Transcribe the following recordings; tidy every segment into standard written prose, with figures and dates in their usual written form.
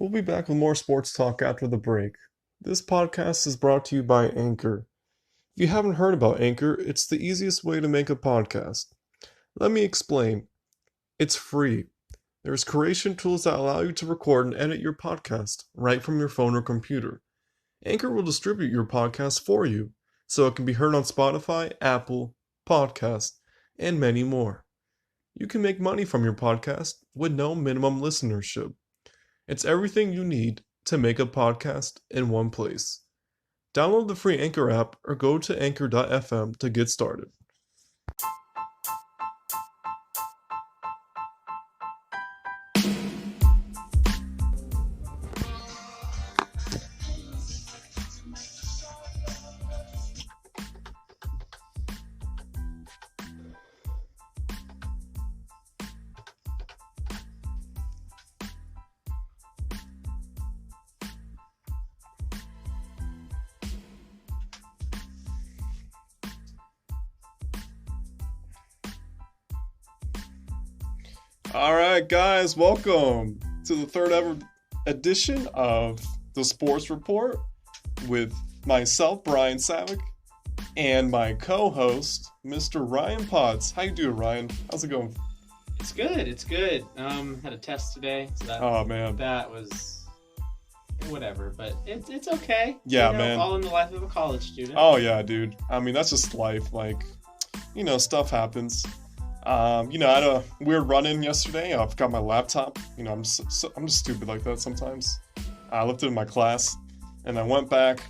We'll be back with more sports talk after the break. This podcast is brought to you by Anchor. If you haven't heard about Anchor, it's the easiest way to make a podcast. Let me explain. It's free. There's creation tools that allow you to record and edit your podcast right from your phone or computer. Anchor will distribute your podcast for you, so it can be heard on Spotify, Apple, Podcast, and many more. You can make money from your podcast with no minimum listenership. It's everything you need to make a podcast in one place. Download the free Anchor app or go to anchor.fm to get started. All right, guys, welcome to the third ever edition of the Sports Report with myself, Brian Savick, and my co-host, Mr. Ryan Potts. How you doing, Ryan? How's it going? It's good. It's good. Had a test today, so Oh man, that was whatever, but it's okay. Yeah, man. All in the life of a college student. Oh yeah, dude. I mean, that's just life. Like, stuff happens. I had a weird run-in yesterday. I forgot my laptop. I'm just stupid like that sometimes. I left it in my class, and I went back,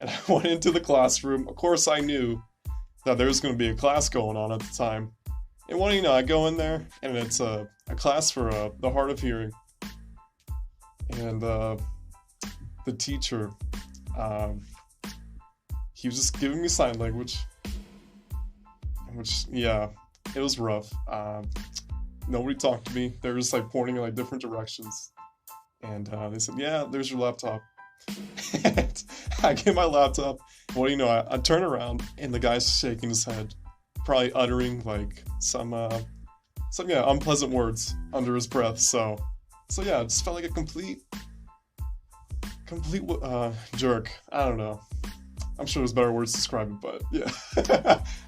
and I went into the classroom. Of course, I knew that there was going to be a class going on at the time. And I go in there, and it's a class for the hard of hearing. And the teacher, he was just giving me sign language, which, yeah. It was rough. Nobody talked to me. They were just pointing in different directions. And they said, yeah, there's your laptop. And I get my laptop. I turn around and the guy's shaking his head, probably uttering some unpleasant words under his breath. So yeah, it just felt like a complete jerk. I don't know. I'm sure there's better words to describe it, but yeah.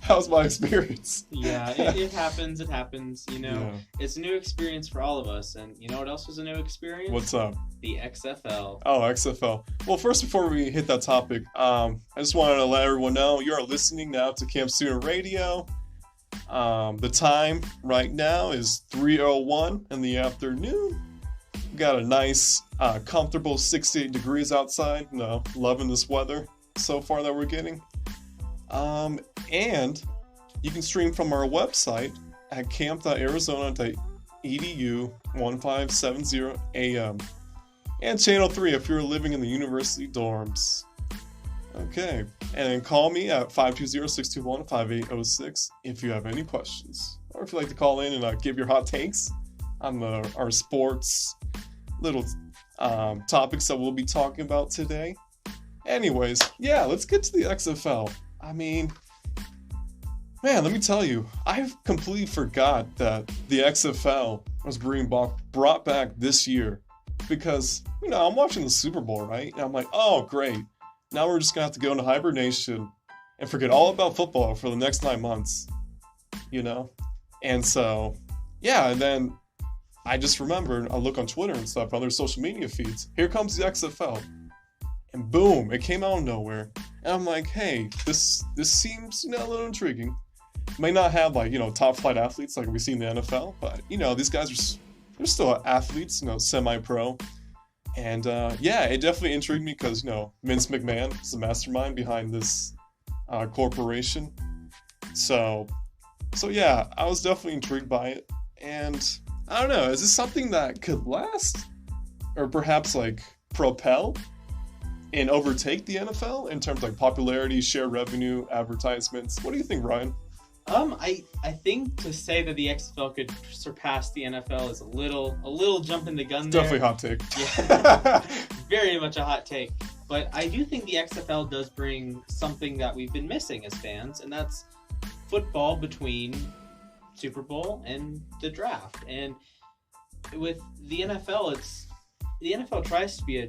How's my experience? Yeah, it happens. It happens. Yeah. It's a new experience for all of us. And you know what else was a new experience? What's up? The XFL. Oh, XFL. Well, first, before we hit that topic, I just wanted to let everyone know you are listening now to Camp Student Radio. The time right now is 3:01 in the afternoon. We got a nice, comfortable 68 degrees outside. Loving this weather so far that we're getting. And you can stream from our website at camp.arizona.edu 1570 AM. And channel 3 if you're living in the university dorms. Okay. And then call me at 520-621-5806 if you have any questions. Or if you'd like to call in and give your hot takes on our sports little topics that we'll be talking about today. Anyways, yeah, let's get to the XFL. I mean, man, let me tell you, I completely forgot that the XFL was being brought back this year because, I'm watching the Super Bowl, right? And I'm like, oh, great. Now we're just going to have to go into hibernation and forget all about football for the next 9 months, And so, yeah, and then I just remembered, I look on Twitter and stuff, other social media feeds. Here comes the XFL. And boom, it came out of nowhere. And I'm like, hey, this seems, a little intriguing. May not have top flight athletes like we see in the NFL, but these guys they're still athletes, semi-pro. And yeah, it definitely intrigued me because Vince McMahon is the mastermind behind this corporation. So yeah, I was definitely intrigued by it. And I don't know, is this something that could last, or perhaps propel and overtake the NFL in terms of popularity, share revenue, advertisements? What do you think, Ryan? I think to say that the XFL could surpass the NFL is a little jump in the gun there. Definitely hot take. Yeah, very much a hot take. But I do think the XFL does bring something that we've been missing as fans, and that's football between Super Bowl and the draft. And with the NFL, the NFL tries to be a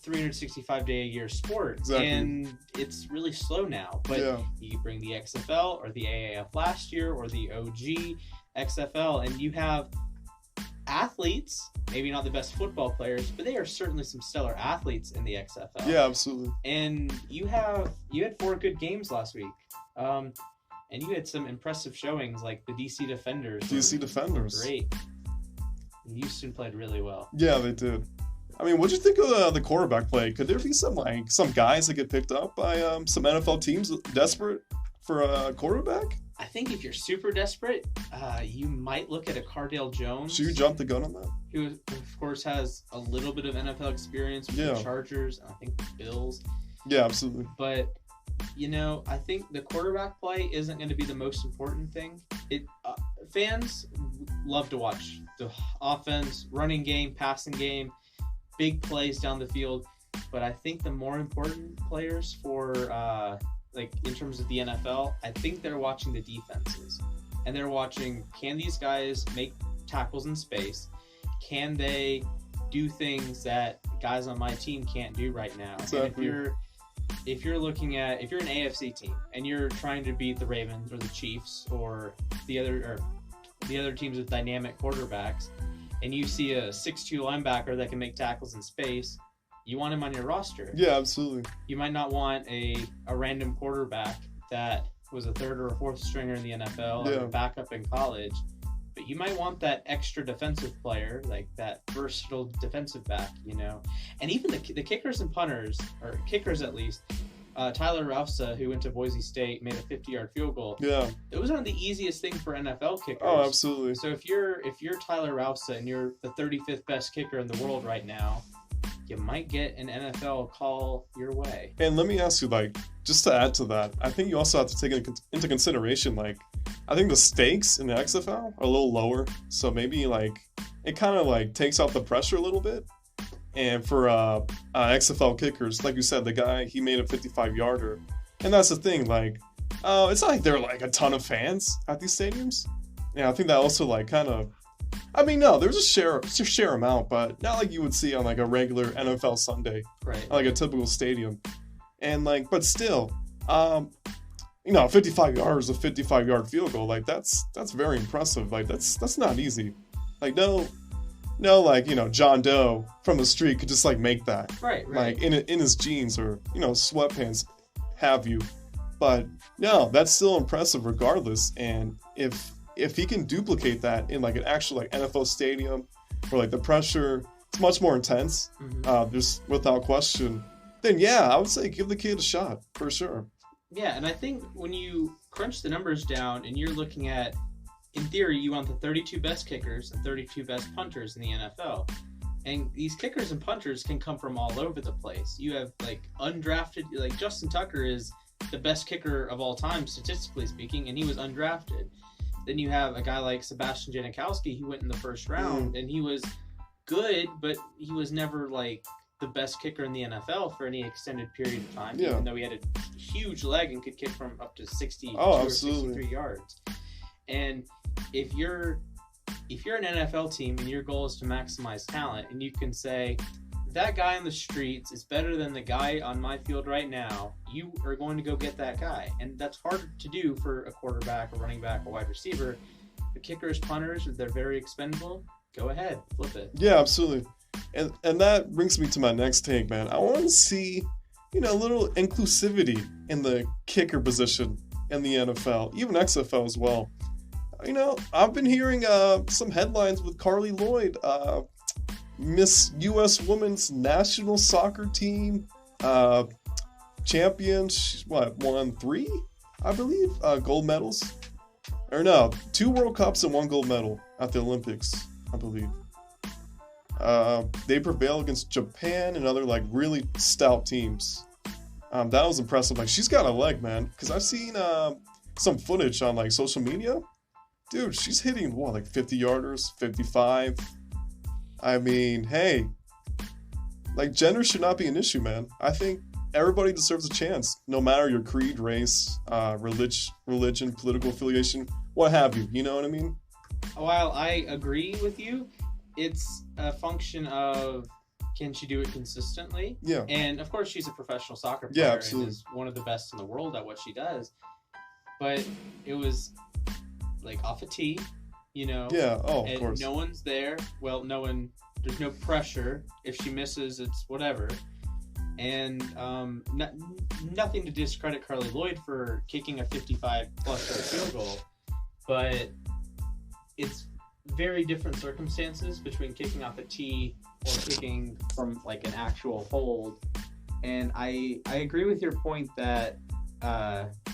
365-day-a-year sport, Exactly. and it's really slow now. But you bring the XFL or the AAF last year or the OG XFL, and you have athletes, maybe not the best football players, but they are certainly some stellar athletes in the XFL. Yeah, absolutely. And you had 4 good games last week. And you had some impressive showings, like the DC Defenders. DC Defenders. Great. Houston played really well. Yeah, they did. I mean, what'd you think of the quarterback play? Could there be some guys that get picked up by some NFL teams desperate for a quarterback? I think if you're super desperate, you might look at a Cardale Jones. Should you jump the gun on that? Who, of course, has a little bit of NFL experience with the Chargers and I think the Bills. Yeah, absolutely. But, I think the quarterback play isn't going to be the most important thing. Fans love to watch the offense, running game, passing game, big plays down the field. But I think the more important players for, in terms of the NFL, I think they're watching the defenses. And they're watching, can these guys make tackles in space? Can they do things that guys on my team can't do right now? Exactly. And if you're an AFC team and you're trying to beat the Ravens or the Chiefs or the other teams with dynamic quarterbacks, and you see a 6'2" linebacker that can make tackles in space, you want him on your roster. Yeah, absolutely. You might not want a random quarterback that was a 3rd or a 4th stringer in the NFL or a backup in college, but you might want that extra defensive player, like that versatile defensive back, And even the kickers and punters, or kickers at least, Tyler Rausa, who went to Boise State, made a 50-yard field goal. Yeah. Those aren't the easiest thing for NFL kickers. Oh, absolutely. So if you're Tyler Rausa and you're the 35th best kicker in the world right now, you might get an NFL call your way. And let me ask you, just to add to that, I think you also have to take into consideration, I think the stakes in the XFL are a little lower. So maybe, it kind of, takes out the pressure a little bit. And for XFL kickers, like you said, the guy, he made a 55-yarder. And that's the thing, it's not like there are, a ton of fans at these stadiums. Yeah, I think that also, no, there's a share amount, but not like you would see on, a regular NFL Sunday. Right. Like a typical stadium. And, but still, 55 yards, a 55-yard field goal, that's very impressive. That's not easy. No, John Doe from the street could just make that. Right. In his jeans or, sweatpants, have you. But no, that's still impressive regardless. And if he can duplicate that in an actual NFL stadium where the pressure is much more intense, just without question, then yeah, I would say give the kid a shot for sure. Yeah, and I think when you crunch the numbers down and you're looking at, in theory, you want the 32 best kickers and 32 best punters in the NFL. And these kickers and punters can come from all over the place. You have undrafted, Justin Tucker is the best kicker of all time, statistically speaking, and he was undrafted. Then you have a guy like Sebastian Janikowski who went in the first round, and he was good, but he was never the best kicker in the NFL for any extended period of time, even though he had a huge leg and could kick from up to 62 or 63 yards. And if you're an NFL team and your goal is to maximize talent, and you can say, that guy on the streets is better than the guy on my field right now, you are going to go get that guy. And that's hard to do for a quarterback, a running back, a wide receiver. The kickers, punters, they're very expendable. Go ahead, flip it. Yeah, absolutely. And that brings me to my next take, man. I want to see, a little inclusivity in the kicker position in the NFL, even XFL as well. I've been hearing some headlines with Carly Lloyd, Miss U.S. Women's National Soccer Team champion. She's won 3, I believe, gold medals. Or no, 2 World Cups and 1 gold medal at the Olympics, I believe. They prevailed against Japan and other really stout teams. That was impressive. She's got a leg, man. Because I've seen some footage on social media. Dude, she's hitting 50-yarders, 55. I mean, hey, gender should not be an issue, man. I think everybody deserves a chance, no matter your creed, race, religion, political affiliation, what have you. You know what I mean? While I agree with you, it's a function of can she do it consistently? Yeah. And of course, she's a professional soccer Yeah, player absolutely. and is one of the best in the world at what she does. But it was like off a tee, you know. Yeah. Oh, of and course. no one's there. Well, no one. There's no pressure. If she misses, it's whatever. And nothing to discredit Carly Lloyd for kicking a 55-plus yard field goal, but it's very different circumstances between kicking off a tee or kicking from like an actual hold. And I agree with your point that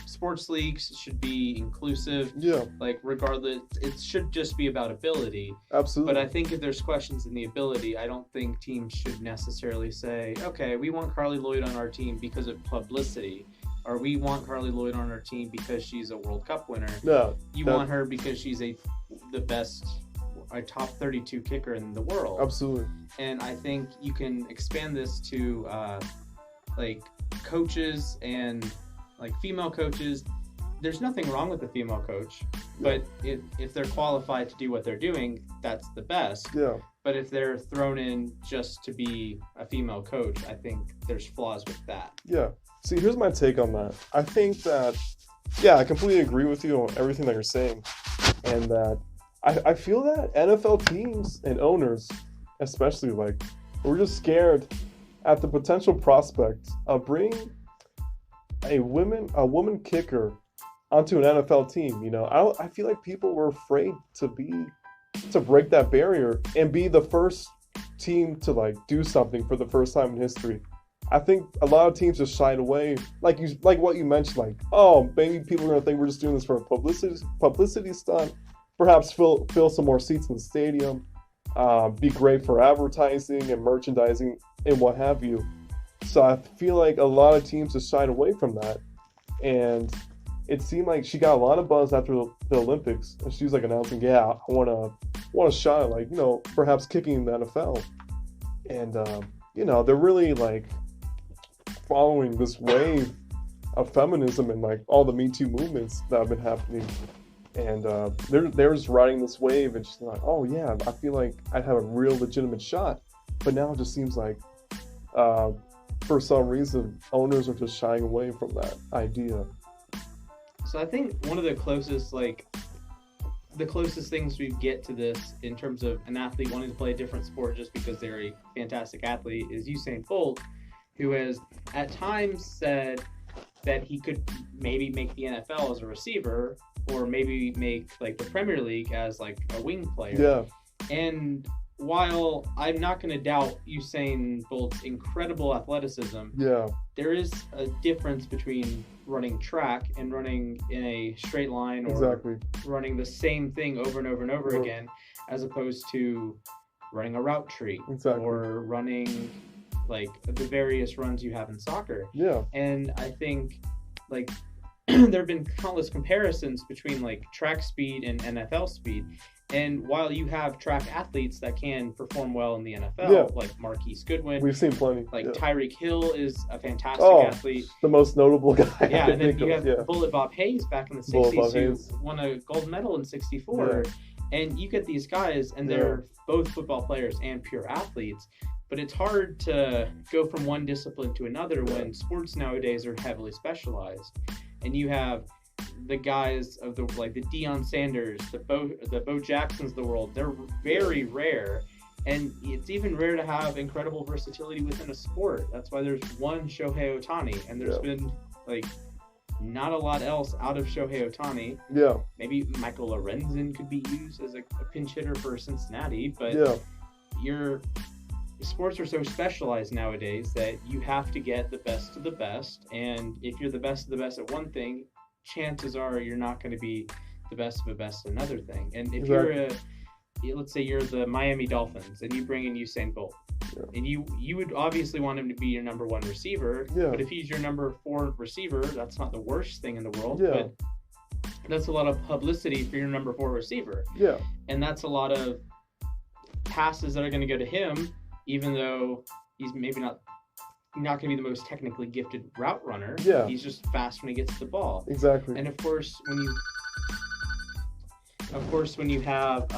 sports leagues should be inclusive. Yeah. Like regardless, it should just be about ability. Absolutely. But I think if there's questions in the ability, I don't think teams should necessarily say, okay, we want Carly Lloyd on our team because of publicity, or we want Carly Lloyd on our team because she's a World Cup winner. No. You want her because she's the best, a top 32 kicker in the world. Absolutely. And I think you can expand this to like coaches and like female coaches. There's nothing wrong with a female coach, but if they're qualified to do what they're doing, that's the best. Yeah. But if they're thrown in just to be a female coach, I think there's flaws with that. Yeah. See, here's my take on that. I think that, I completely agree with you on everything that you're saying. And that I feel that NFL teams and owners, especially, like, we're just scared at the potential prospect of bringing a woman kicker onto an NFL team. You know, I feel like people were afraid to break that barrier and be the first team to like do something for the first time in history. I think a lot of teams just shied away, like what you mentioned, like, oh, maybe people are gonna think we're just doing this for a publicity stunt, perhaps fill some more seats in the stadium, be great for advertising and merchandising and what have you. So I feel like a lot of teams just shied away from that, and it seemed like she got a lot of buzz after the Olympics, and she was like announcing, I want a shot at, like, you know, perhaps kicking in the NFL. And you know, they're really like following this wave of feminism and like all the Me Too movements that have been happening. And they're just riding this wave, and she's like, oh yeah, I feel like I'd have a real legitimate shot. But now it just seems like for some reason owners are just shying away from that idea. So I think one of the closest things we get to this in terms of an athlete wanting to play a different sport just because they're a fantastic athlete is Usain Bolt, who has at times said that he could maybe make the NFL as a receiver, or maybe make like the Premier League as like a wing player. Yeah. And while I'm not going to doubt Usain Bolt's incredible athleticism, there is a difference between running track and running in a straight line, or running the same thing over and over and over again, as opposed to running a route tree or running like the various runs you have in soccer. Yeah. And I think like there have been countless comparisons between like track speed and NFL speed. And while you have track athletes that can perform well in the NFL, like Marquise Goodwin, we've seen plenty. Like Tyreek Hill is a fantastic athlete. The most notable guy. Yeah, and then you have Bullet Bob Hayes back in the 60s who won a gold medal in 64. Yeah. And you get these guys, and they're both football players and pure athletes. But it's hard to go from one discipline to another when sports nowadays are heavily specialized. And you have the guys of the Deion Sanders, the Bo Jacksons of the world. They're very rare, and it's even rare to have incredible versatility within a sport. That's why there's one Shohei Ohtani, and there's been like not a lot else out of Shohei Ohtani. Yeah, maybe Michael Lorenzen could be used as a pinch hitter for Cincinnati, but your sports are so specialized nowadays that you have to get the best of the best, and if you're the best of the best at one thing, chances are you're not going to be the best of the best at another thing. And if let's say you're the Miami Dolphins and you bring in Usain Bolt, and you would obviously want him to be your number one receiver, but if he's your number 4 receiver, that's not the worst thing in the world, but that's a lot of publicity for your number 4 receiver. And that's a lot of passes that are going to go to him, even though he's maybe not going to be the most technically gifted route runner. He's just fast when he gets the ball. And of course when you have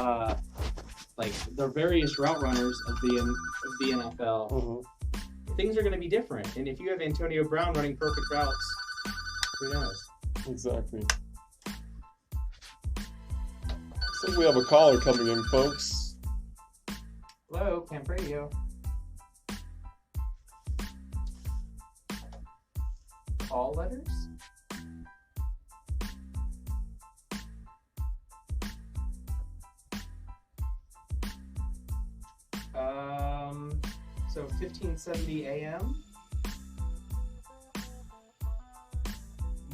like the various route runners of the NFL, Mm-hmm. things are going to be different. And if you have Antonio Brown running perfect routes, who knows? Exactly. So we have a caller coming in, folks. Hello, Camp Radio. Call letters? So 1570 AM,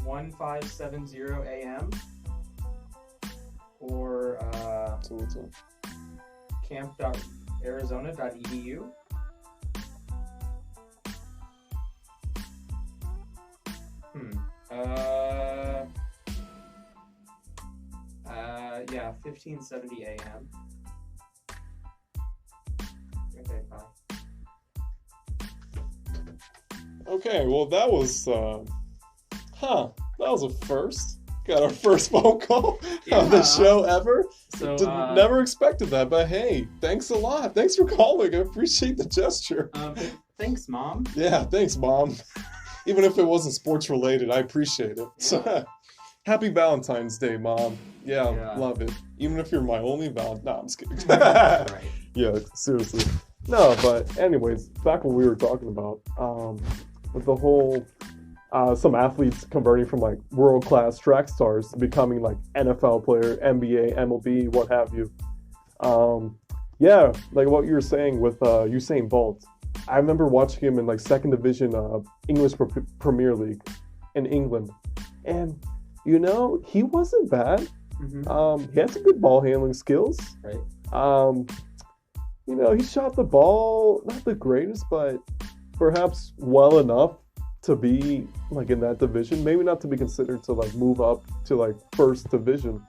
1570 AM, or camp.arizona.edu. Yeah, 1570 AM. Okay, fine. Okay, well that was that was a first. Got our first phone call on the show ever. So Never expected that, but hey, thanks a lot. Thanks for calling. I appreciate the gesture. Thanks, Mom. Yeah, thanks, Mom. Even if it wasn't sports related, I appreciate it. Yeah. Happy Valentine's Day, Mom. Yeah, Yeah. love it. Even if you're my only No, I'm just kidding. Right. Yeah, seriously. No, but anyways, back what we were talking about, with the whole, some athletes converting from like world-class track stars to becoming like NFL player, NBA, MLB, what have you. Yeah, like what you were saying with Usain Bolt. I remember watching him in like second division English Premier League in England, and you know he wasn't bad. Mm-hmm. He had some good ball handling skills. Right. You know, he shot the ball not the greatest, but perhaps well enough to be like in that division. Maybe not to be considered to like move up to like first division.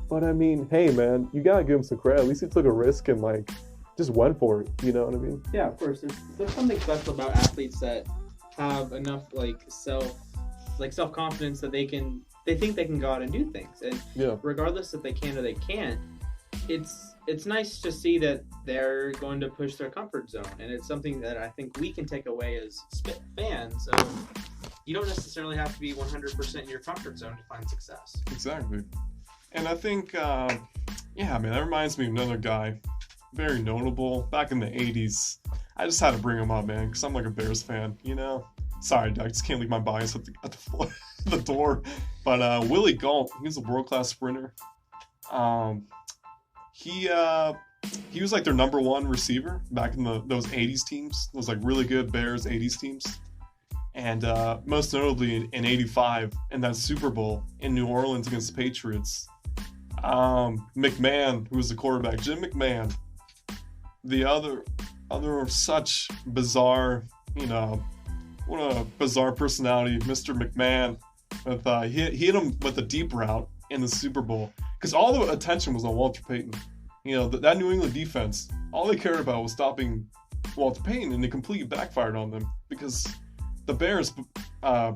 But I mean, hey man, you gotta give him some credit. At least he took a risk and like just went for it. You know what I mean? Yeah, of course. There's something special about athletes that have enough self-confidence that they think they can go out and do things. And Yeah. regardless if they can or they can't, it's nice to see that they're going to push their comfort zone, and it's something that I think we can take away as fans. So you don't necessarily have to be 100% in your comfort zone to find success. Exactly. And I think, yeah, man, that reminds me of another guy, very notable, back in the 80s. I just had to bring him up, man, because I'm like a Bears fan, you know? Sorry, I just can't leave my bias at the door. But Willie Galt, he was a world-class sprinter. He was like their number one receiver back in those 80s teams, those like really good Bears 80s teams. And most notably in 85 in that Super Bowl in New Orleans against the Patriots. McMahon, who was the quarterback, Jim McMahon, the other such bizarre, you know, what a bizarre personality, Mr. McMahon. With he hit him with a deep route in the Super Bowl because all the attention was on Walter Payton. You know, that New England defense, all they cared about was stopping Walter Payton, and it completely backfired on them because the Bears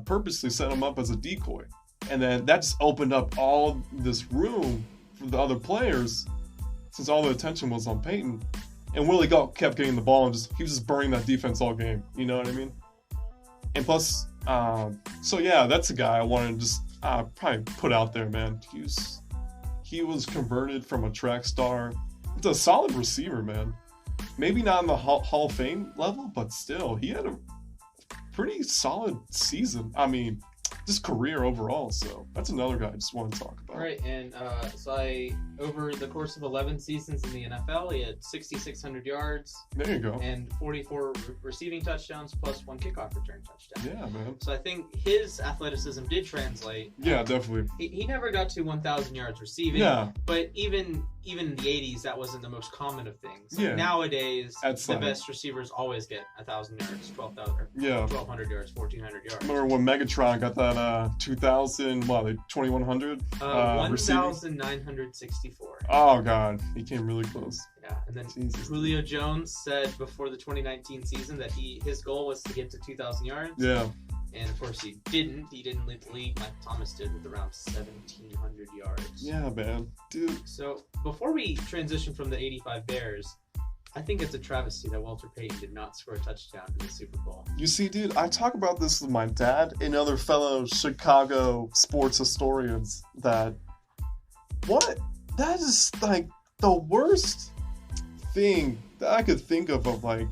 purposely set him up as a decoy. And then that just opened up all this room for the other players since all the attention was on Payton. And Willie Galt kept getting the ball and he was just burning that defense all game. You know what I mean? And plus, so yeah, that's a guy I wanted to just probably put out there, man. He was converted from a track star to a solid receiver, man. Maybe not in the Hall of Fame level, but still, he had a pretty solid season. I mean, just career overall. So that's another guy I just want to talk about. Right, and over the course of 11 seasons in the NFL, he had 6,600 yards. There you go. And 44 receiving touchdowns plus 1 kickoff return touchdown. Yeah, man. So I think his athleticism did translate. Yeah, definitely. He never got to 1,000 yards receiving. Yeah. But even in the 80s, that wasn't the most common of things. Yeah. Nowadays, That's the best receivers always get 1,000 yards, 1,200 yards, 1,400 yards. Remember when Megatron got that 2,000, 2,100? 1,964. Oh, God. He came really close. Yeah, and then Jesus. Julio Jones said before the 2019 season that his goal was to get to 2,000 yards. Yeah. And of course he didn't. He didn't lead the league. Mike Thomas did with around 1,700 yards. Yeah, man. Dude. So before we transition from the 85 Bears, I think it's a travesty that Walter Payton did not score a touchdown in the Super Bowl. You see, dude, I talk about this with my dad and other fellow Chicago sports historians that that is like the worst thing that I could think of like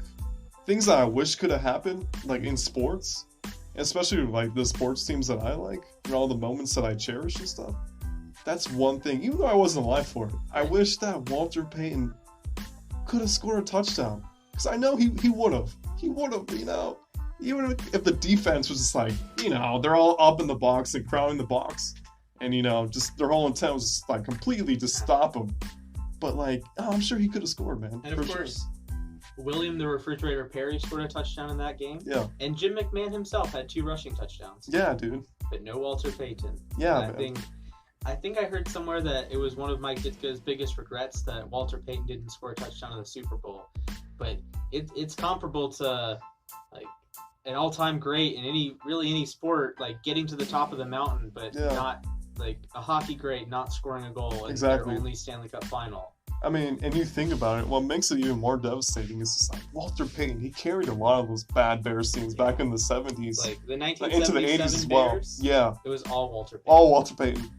things that I wish could have happened like in sports, especially like the sports teams that I like and all the moments that I cherish and stuff. That's one thing, even though I wasn't alive for it. I wish that Walter Payton could have scored a touchdown, because I know he would have, you know, even if the defense was just like, you know, they're all up in the box and crowding the box, and you know, just their whole intent was just like completely to stop him. But like, I'm sure he could have scored, man. And of course, William the Refrigerator Perry scored a touchdown in that game. Yeah. And Jim McMahon himself had 2 rushing touchdowns. Yeah, dude. But no Walter Payton. Yeah, man. I think I heard somewhere that it was one of Mike Ditka's biggest regrets that Walter Payton didn't score a touchdown in the Super Bowl. But it's comparable to like an all-time great in any sport, like getting to the top of the mountain, but not like a hockey great not scoring a goal in their only Stanley Cup final. I mean, and you think about it, what makes it even more devastating is just like Walter Payton. He carried a lot of those bad Bears teams back in the 70s. Like the 1977 into the 80s as well. Bears, yeah. It was all Walter Payton. All Walter Payton.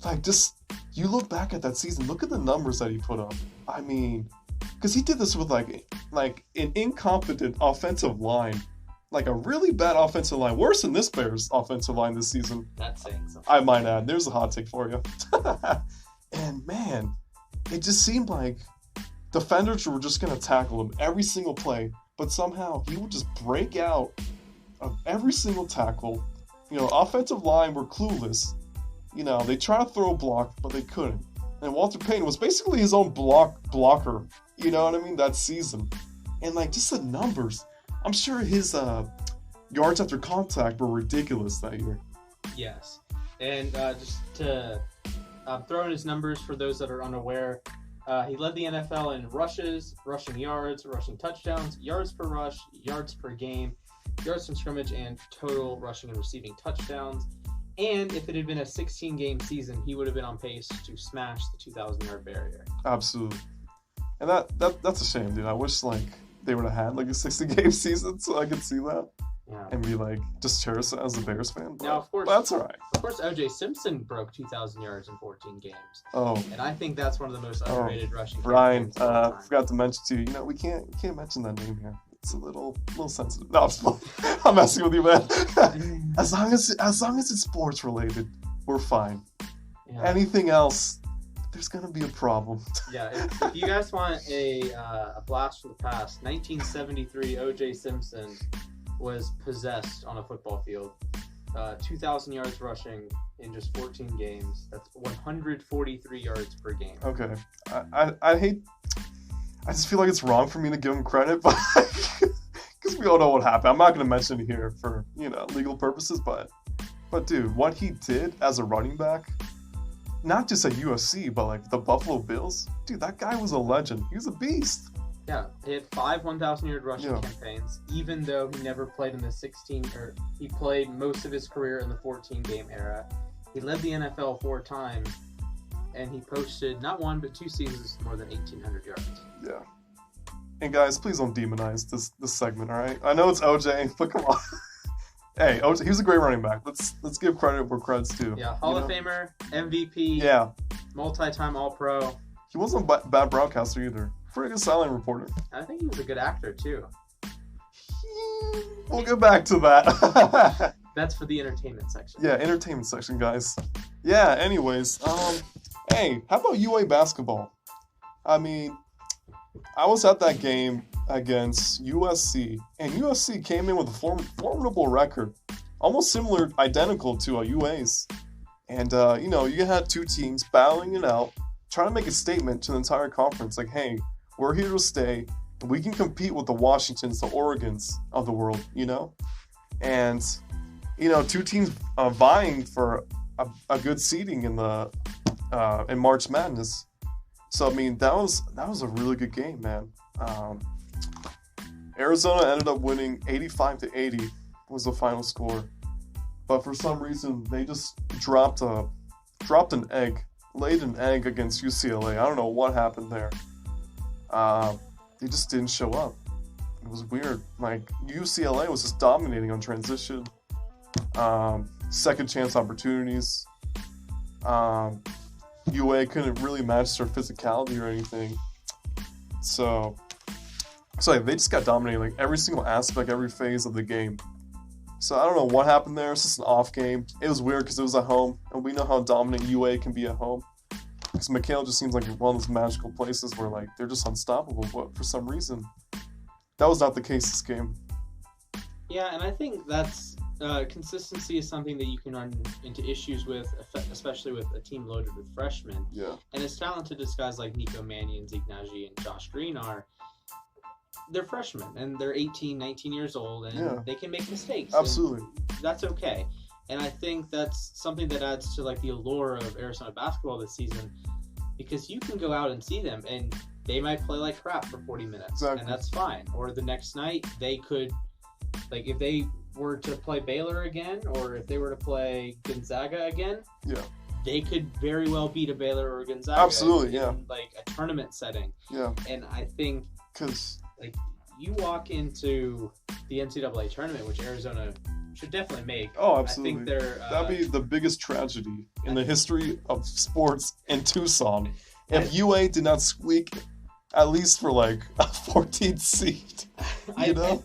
Like, just, you look back at that season, look at the numbers that he put up. I mean, because he did this with, like an incompetent offensive line. Like, a really bad offensive line. Worse than this Bears offensive line this season. That's saying something. I might add. There's a hot take for you. And, man, it just seemed like defenders were just going to tackle him every single play. But somehow, he would just break out of every single tackle. You know, offensive line were clueless. You know, they tried to throw a block, but they couldn't. And Walter Payton was basically his own blocker, you know what I mean, that season. And, like, just the numbers. I'm sure his yards after contact were ridiculous that year. Yes. And just to throw in his numbers for those that are unaware, he led the NFL in rushes, rushing yards, rushing touchdowns, yards per rush, yards per game, yards from scrimmage, and total rushing and receiving touchdowns. And if it had been a 16-game season, he would have been on pace to smash the 2,000-yard barrier. Absolutely. And that's a shame, dude. I wish, like, they would have had, like, a 60-game season so I could see that. Yeah. And be, like, just cherish it as a Bears fan. But, now, of course, that's all right. Of course, O.J. Simpson broke 2,000 yards in 14 games. Oh. And I think that's one of the most underrated rushing Brian, forgot to mention, too, you know, we can't mention that name here. It's a little sensitive. No, I'm messing with you, man. as long as it's sports related, we're fine. Yeah. Anything else, there's gonna be a problem. Yeah, if you guys want a blast from the past, 1973, O.J. Simpson was possessed on a football field. 2,000 yards rushing in just 14 games. That's 143 yards per game. Okay, I just feel like it's wrong for me to give him credit, but because we all know what happened. I'm not going to mention it here for, you know, legal purposes, but dude, what he did as a running back, not just at USC, but like the Buffalo Bills, dude, that guy was a legend. He was a beast. Yeah, he had 5 1,000-yard rushing campaigns, even though he never played in the he played most of his career in the 14-game era. He led the NFL 4 times. And he posted not 1 but 2 seasons more than 1,800 yards. Yeah. And guys, please don't demonize this segment, all right? I know it's OJ, but come on. Hey, OJ, he was a great running back. Let's give credit where credit's due. Yeah, Hall of Famer, MVP. Yeah. Multi-time All-Pro. He wasn't a bad broadcaster either. Pretty good silent reporter. I think he was a good actor too. We'll get back to that. That's for the entertainment section. Yeah, entertainment section, guys. Yeah. Anyways, hey, how about UA basketball? I mean, I was at that game against USC, and USC came in with a formidable record, almost similar, identical to UA's. And, you know, you had 2 teams battling it out, trying to make a statement to the entire conference, like, hey, we're here to stay, and we can compete with the Washingtons, the Oregons of the world, you know? And, you know, 2 teams vying for a good seeding in the in March Madness. So I mean, that was a really good game, man. Arizona ended up winning 85-80 was the final score. but for some reason they just dropped an egg, laid an egg against UCLA. I don't know what happened there. They just didn't show up. It was weird. Like, UCLA was just dominating on transition, second chance opportunities. UA couldn't really match their physicality or anything. So yeah, they just got dominated, like, every single aspect, every phase of the game. So I don't know what happened there. It's just an off game. It was weird because it was at home, and we know how dominant UA can be at home. Because McHale just seems like one of those magical places where, like, they're just unstoppable, but for some reason, that was not the case this game. Yeah, and I think that's consistency is something that you can run into issues with, especially with a team loaded with freshmen. Yeah. And as talented as guys like Nico Mannion, Zeke Nagy, and Josh Green are, they're freshmen, and they're 18, 19 years old, and they can make mistakes. Absolutely. That's okay. And I think that's something that adds to, like, the allure of Arizona basketball this season, because you can go out and see them, and they might play like crap for 40 minutes, exactly. And that's fine. Or the next night, they could, like, if they were to play Baylor again, or if they were to play Gonzaga again, they could very well beat a Baylor or Gonzaga. Absolutely, in, like, a tournament setting. Yeah. And I think, because, like, you walk into the NCAA tournament, which Arizona should definitely make. Oh, absolutely. I think they're... that'd be the biggest tragedy in the history of sports in Tucson if UA did not squeak at least for, like, a 14th seed. You know?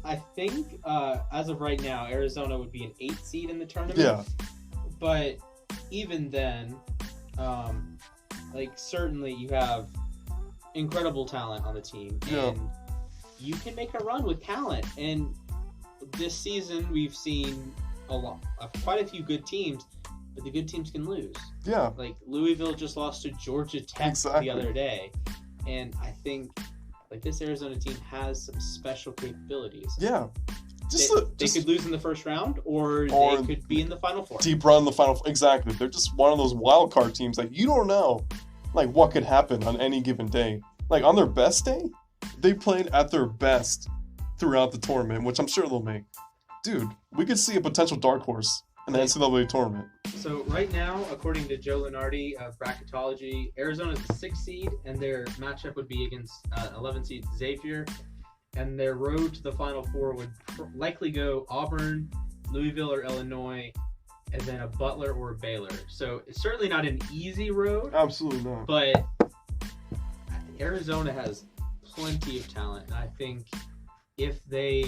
I think, as of right now, Arizona would be an 8th seed in the tournament. Yeah. But even then, like, certainly you have incredible talent on the team. And you can make a run with talent. And this season, we've seen quite a few good teams, but the good teams can lose. Yeah. Like, Louisville just lost to Georgia Tech the other day. And I think, like, this Arizona team has some special capabilities. Yeah. They could lose in the first round, or they could be in the Final Four. Deep run in the Final Four. Exactly. They're just one of those wild card teams. Like, you don't know, like, what could happen on any given day. Like, on their best day, they played at their best throughout the tournament, which I'm sure they'll make. Dude, we could see a potential dark horse in the NCAA tournament. So right now, according to Joe Lunardi of Bracketology, Arizona's the 6th seed, and their matchup would be against 11 seed Xavier. And their road to the Final Four would likely go Auburn, Louisville, or Illinois, and then a Butler or a Baylor. So it's certainly not an easy road. Absolutely not. But Arizona has plenty of talent, and I think if they,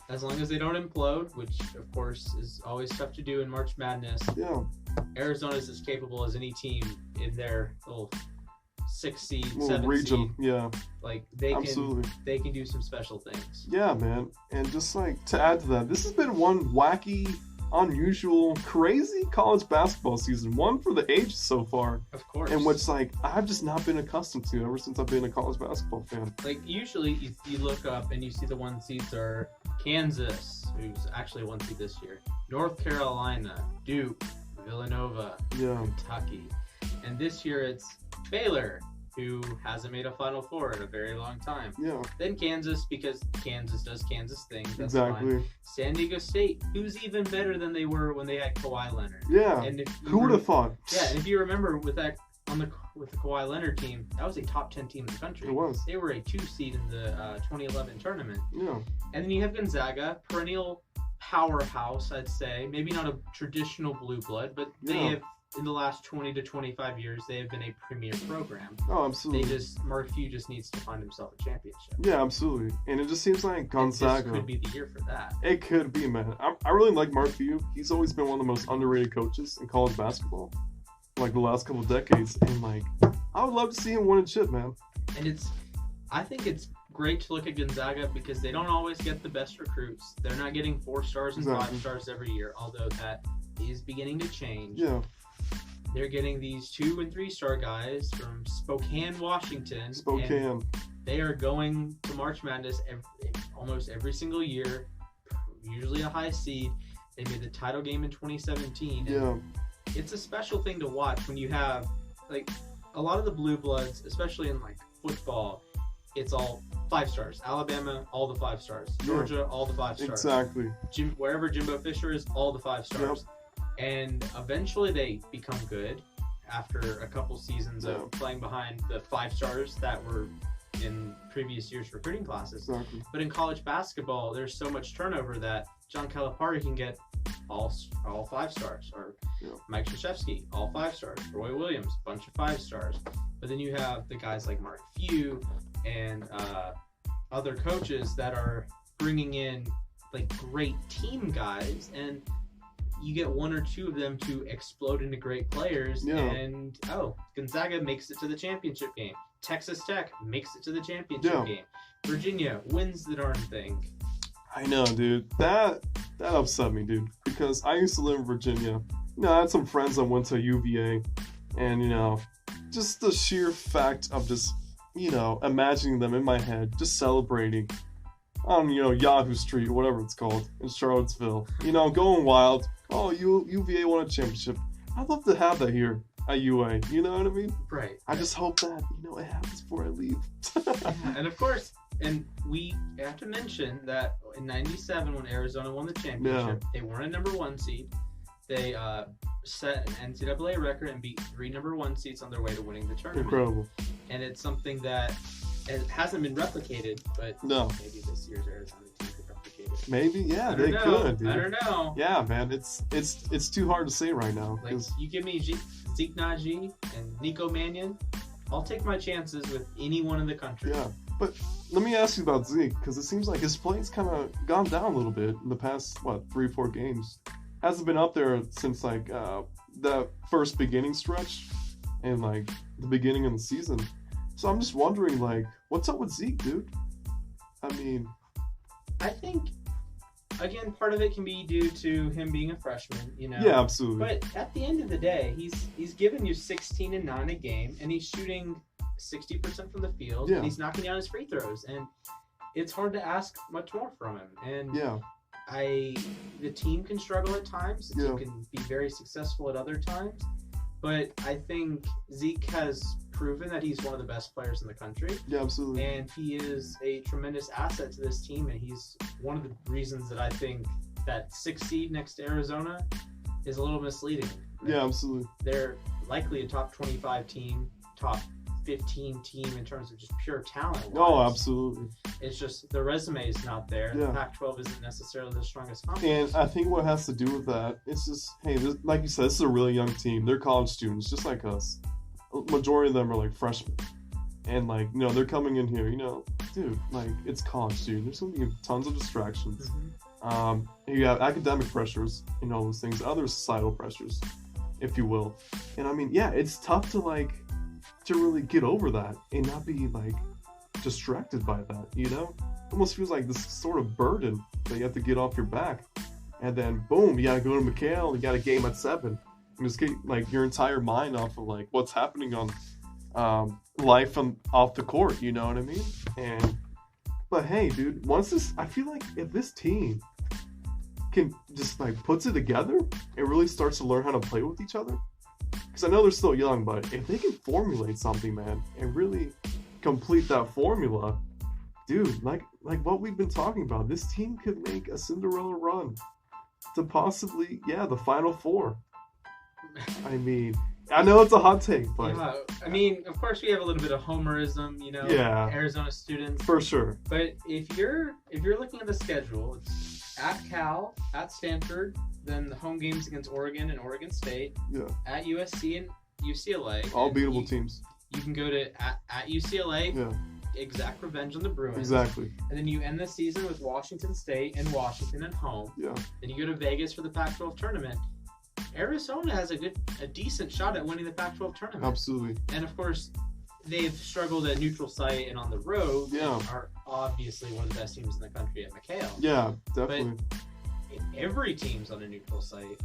as long as they don't implode, which of course is always tough to do in March Madness, Arizona's as capable as any team in their little 6th seed, 7th region. seed. Like, they can do some special things. Yeah, man. And just, like, to add to that, this has been one wacky, unusual, crazy college basketball season. One for the ages so far. Of course. And which, like, I've just not been accustomed to ever since I've been a college basketball fan. Like, usually you look up and you see the 1 seeds are Kansas, who's actually 1 seed this year, North Carolina, Duke, Villanova, Kentucky. And this year it's Baylor, who hasn't made a Final Four in a very long time. Yeah. Then Kansas, because Kansas does Kansas things. That's fine. San Diego State, who's even better than they were when they had Kawhi Leonard. Yeah. And who would have thought? Yeah, and if you remember with the Kawhi Leonard team, that was a top 10 team in the country. It was. They were a 2 seed in the 2011 tournament. Yeah. And then you have Gonzaga, perennial powerhouse, I'd say. Maybe not a traditional blue blood, but they have, in the last 20 to 25 years, they have been a premier program. Oh, absolutely. Mark Few just needs to find himself a championship. Yeah, absolutely. And it just seems like Gonzaga. This could be the year for that. It could be, man. I really like Mark Few. He's always been one of the most underrated coaches in college basketball, like, the last couple of decades. And, like, I would love to see him win a chip, man. And I think it's great to look at Gonzaga because they don't always get the best recruits. They're not getting 4 stars and 5 stars every year, although that is beginning to change. Yeah. They're getting these 2- and 3-star guys from Spokane, Washington. Spokane. They are going to March Madness almost every single year, usually a high seed. They made the title game in 2017. Yeah. It's a special thing to watch when you have, like, a lot of the blue bloods, especially in, like, football, it's all 5 stars. Alabama, all the 5 stars. Georgia, all the 5 stars. Exactly. Wherever Jimbo Fisher is, all the 5 stars. Yep. And eventually they become good after a couple seasons of playing behind the 5 stars that were in previous years' recruiting classes. Exactly. But in college basketball, there's so much turnover that John Calipari can get all 5 stars, or Mike Krzyzewski, all 5 stars. Roy Williams, bunch of 5 stars. But then you have the guys like Mark Few and other coaches that are bringing in like great team guys, and you get 1 or 2 of them to explode into great players. And Gonzaga makes it to the championship game. Texas Tech makes it to the championship game. Virginia wins the darn thing. I know, dude. That upset me, dude. Because I used to live in Virginia. I had some friends that went to UVA. And, just the sheer fact of just, imagining them in my head, just celebrating on, Yahoo Street, whatever it's called, in Charlottesville. Going wild. Oh, UVA won a championship. I'd love to have that here at UA. You know what I mean? Right. I just hope that, it happens before I leave. And of course, and we have to mention that in '97 when Arizona won the championship, they weren't a number 1 seed. They set an NCAA record and beat 3 number 1 seeds on their way to winning the tournament. Incredible. And it's something that it hasn't been replicated, but maybe this year's Arizona team could replicate it. Maybe, they could, dude. I don't know. Yeah, man, it's too hard to say right now. Like, you give me Zeke Naji and Nico Mannion, I'll take my chances with anyone in the country. Yeah, but let me ask you about Zeke, because it seems like his play's kind of gone down a little bit in the past, 3-4 games. Hasn't been up there since, the first beginning stretch and, the beginning of the season. So I'm just wondering, what's up with Zeke, dude? I mean... I think, again, part of it can be due to him being a freshman, Yeah, absolutely. But at the end of the day, he's giving you 16 and 9 a game, and he's shooting 60% from the field, and he's knocking down his free throws, and it's hard to ask much more from him. And the team can struggle at times. The team can be very successful at other times. But I think Zeke has proven that he's one of the best players in the country. Yeah, absolutely. And he is a tremendous asset to this team. And he's one of the reasons that I think that 6th seed next to Arizona is a little misleading. Yeah, absolutely. They're likely a top 25 team, top 15 team in terms of just pure talent. Oh, absolutely. It's just the resume is not there. The Pac-12 isn't necessarily the strongest And conference. I think what has to do with that, it's just, hey, like you said, this is a really young team. They're college students, just like us. Majority of them are freshmen. And they're coming in here, dude, it's college student. There's going to be tons of distractions. Mm-hmm. You have academic pressures and all those things, other societal pressures, if you will. And I mean, it's tough to really get over that and not be distracted by that, It almost feels like this sort of burden that you have to get off your back, and then boom, you gotta go to McHale, you got a game at 7, and just get your entire mind off of what's happening on life off the court, you know what I mean? But hey, dude, I feel like if this team can just puts it together and really starts to learn how to play with each other. Because I know they're still young, but if they can formulate something, man, and really complete that formula, dude, like what we've been talking about, this team could make a Cinderella run to possibly, the Final Four. I mean, I know it's a hot take, but... Yeah, I mean, of course we have a little bit of homerism, Arizona students. For sure. But if you're looking at the schedule, it's at Cal, at Stanford, then the home games against Oregon and Oregon State, at USC and UCLA. All beatable teams. You can go to at UCLA, exact revenge on the Bruins. Exactly. And then you end the season with Washington State and Washington at home. Yeah. Then you go to Vegas for the Pac-12 tournament. Arizona has a decent shot at winning the Pac-12 tournament. Absolutely. And of course, they've struggled at neutral site and on the road. Yeah. Are obviously one of the best teams in the country at McHale. Yeah, definitely. But if every team's on a neutral site,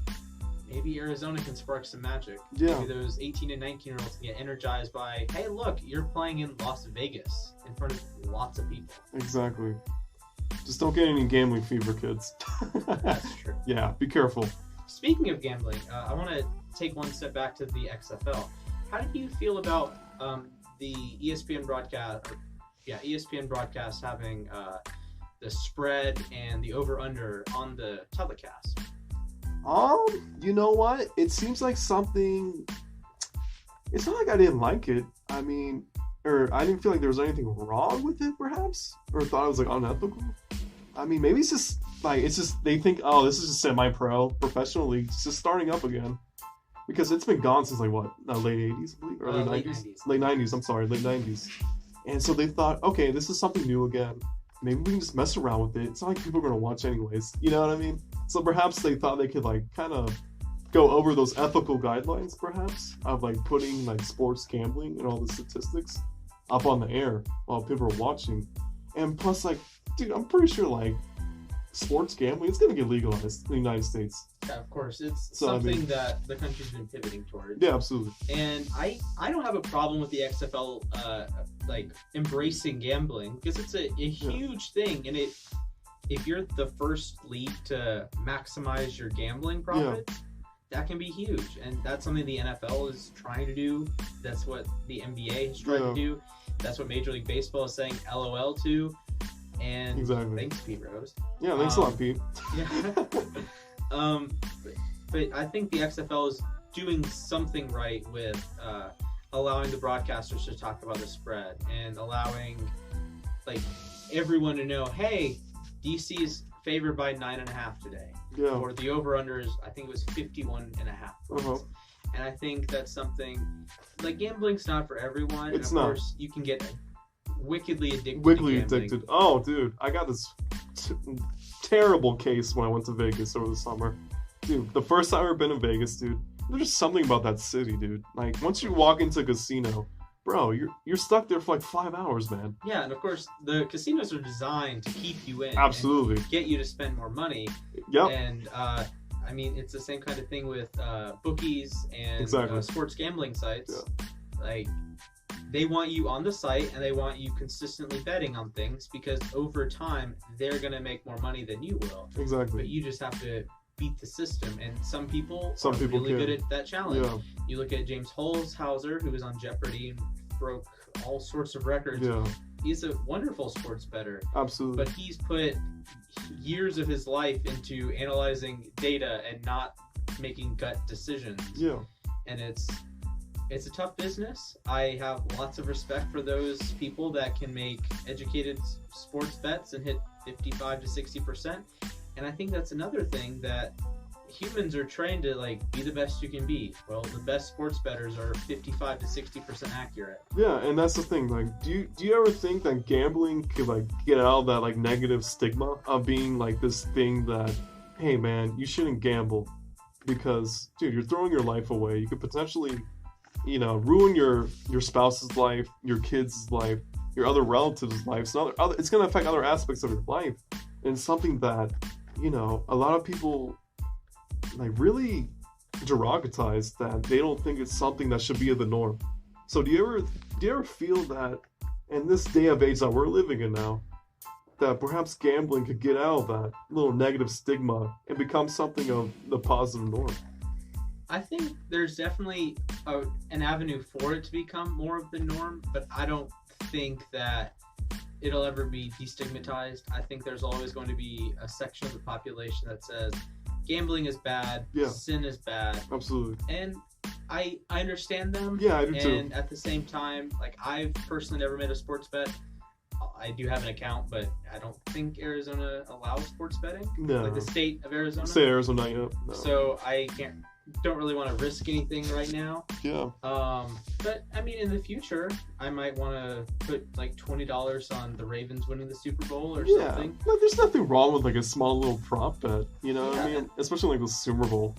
maybe Arizona can spark some magic. Yeah. Maybe those 18 and 19-year-olds can get energized by, hey, look, you're playing in Las Vegas in front of lots of people. Exactly. Just don't get any gambling fever, kids. That's true. Yeah, be careful. Speaking of gambling, I want to take one step back to the XFL. How do you feel about the ESPN broadcast Yeah, ESPN broadcast having the spread and the over/under on the telecast. You know what? It seems like something. It's not like I didn't like it. I mean, or I didn't feel like there was anything wrong with it, perhaps, or thought it was like unethical. I mean, maybe it's just they think, oh, this is just semi-pro, professional league, it's just starting up again, because it's been gone since like what, late '80s, I believe, early '90s, late '90s. I'm sorry, late '90s. And so they thought, okay, this is something new again. Maybe we can just mess around with it. It's not like people are gonna watch anyways. You know what I mean? So perhaps they thought they could like kind of go over those ethical guidelines, perhaps, of like putting like sports gambling and all the statistics up on the air while people are watching. And plus, like, dude, I'm pretty sure like sports gambling, it's gonna get legalized in the United States. Yeah, of course. It's something that the country's been pivoting towards. Yeah, absolutely. And I don't have a problem with the XFL like embracing gambling, because it's a huge thing, and if you're the first league to maximize your gambling profits, that can be huge, and that's something the NFL is trying to do. That's what the NBA has tried to do. That's what Major League Baseball is saying LOL to. And exactly. Thanks, Pete Rose. Yeah, thanks a lot, Pete. Yeah. But I think the XFL is doing something right with allowing the broadcasters to talk about the spread and allowing like everyone to know, hey, DC is favored by 9.5 today. Yeah. Or the over/under is, I think it was 51.5 points. And I think that's something, like, gambling's not for everyone. It's and of not. course, you can get wickedly addicted. Oh, dude, I got this terrible case when I went to Vegas over the summer. Dude, the first time I've ever been in Vegas, dude, there's just something about that city, dude. Like, once you walk into a casino, bro, you're stuck there for like 5 hours, man. Yeah, and of course, the casinos are designed to keep you in. Absolutely. And get you to spend more money. Yep. And, I mean, it's the same kind of thing with bookies and sports gambling sites. Yeah. Like, they want you on the site, and they want you consistently betting on things, because over time, they're going to make more money than you will. Exactly. But you just have to beat the system, and some people are really good at that challenge. Yeah. You look at James Holzhauser, who was on Jeopardy and broke all sorts of records. Yeah. He's a wonderful sports bettor. Absolutely. But he's put years of his life into analyzing data and not making gut decisions. Yeah. And it's a tough business. I have lots of respect for those people that can make educated sports bets and hit 55 to 60%. And I think that's another thing, that humans are trained to like be the best you can be. Well, the best sports bettors are 55 to 60% accurate. Yeah, and that's the thing. Like, do you ever think that gambling could like get out of that like negative stigma of being like this thing that, hey man, you shouldn't gamble because, dude, you're throwing your life away. You could potentially, you know, ruin your spouse's life, your kid's life, your other relatives' life. So it's going to affect other aspects of your life. And something that, you know, a lot of people like really derogotize, that they don't think it's something that should be the norm. So do you ever feel that in this day of age that we're living in now, that perhaps gambling could get out of that little negative stigma and become something of the positive norm? I think there's definitely an avenue for it to become more of the norm, but I don't think that it'll ever be destigmatized. I think there's always going to be a section of the population that says gambling is bad, sin is bad. Absolutely. And I understand them. Yeah, I do too. And at the same time, like, I've personally never made a sports bet. I do have an account, but I don't think Arizona allows sports betting. No. Like the state of Arizona. State of Arizona, yeah. No. So I don't really want to risk anything right now. Yeah. But I mean, in the future, I might want to put like $20 on the Ravens winning the Super Bowl or something. No, there's nothing wrong with like a small little prop bet, you know what I mean? Especially like the Super Bowl.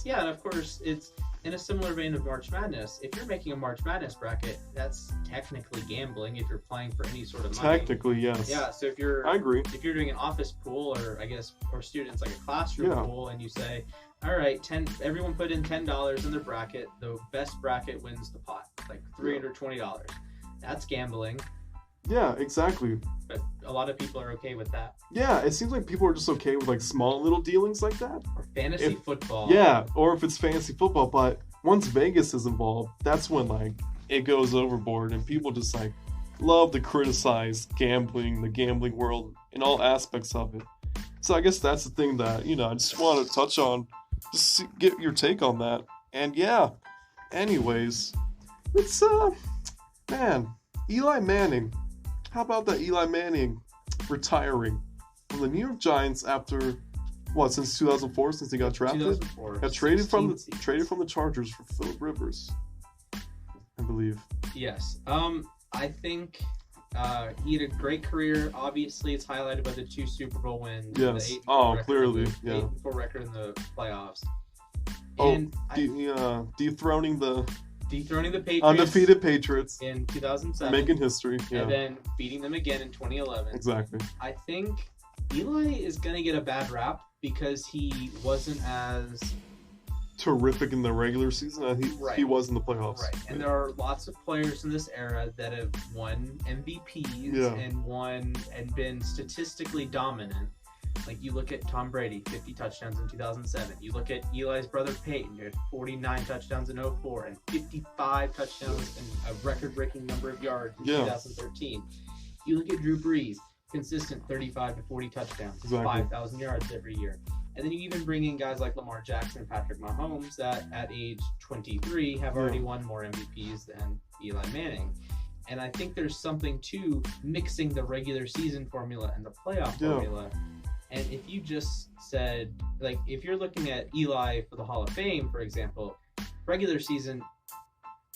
Yeah, and of course, it's in a similar vein of March Madness. If you're making a March Madness bracket, that's technically gambling if you're playing for any sort of money. Technically, yes. Yeah, so if you're I agree. If you're doing an office pool, or students like a classroom pool, and you say, all right, everyone put in $10 in their bracket, the best bracket wins the pot, like $320. That's gambling. Yeah, exactly. But a lot of people are okay with that. Yeah, it seems like people are just okay with like small little dealings like that. Or fantasy football. Yeah, or if it's fantasy football, but once Vegas is involved, that's when like it goes overboard and people just like love to criticize gambling, the gambling world, in all aspects of it. So I guess that's the thing that, I just want to touch on, just get your take on that. And yeah, anyways, it's, man, Eli Manning. How about that Eli Manning retiring from the New York Giants after, since 2004, since he got drafted? 2004. Got traded from the Chargers for Phillip Rivers, I believe. Yes. I think he had a great career. Obviously, it's highlighted by the 2 Super Bowl wins. Yes. The 8-4 clearly. record, Yeah. 8-4 record in the playoffs. And dethroning the Patriots. Undefeated Patriots. In 2007. Making history. Yeah. And then beating them again in 2011. Exactly. I think Eli is going to get a bad rap because he wasn't as terrific in the regular season as he was in the playoffs. Right. And there are lots of players in this era that have won MVPs and been statistically dominant. Like, you look at Tom Brady, 50 touchdowns in 2007. You look at Eli's brother Peyton, who had 49 touchdowns in 2004 and 55 touchdowns and a record-breaking number of yards in 2013. You look at Drew Brees, consistent 35 to 40 touchdowns, 5,000 yards every year. And then you even bring in guys like Lamar Jackson and Patrick Mahomes that at age 23 have already won more MVPs than Eli Manning. And I think there's something to mixing the regular season formula and the playoff formula. And if you just said, like, if you're looking at Eli for the Hall of Fame, for example, regular season,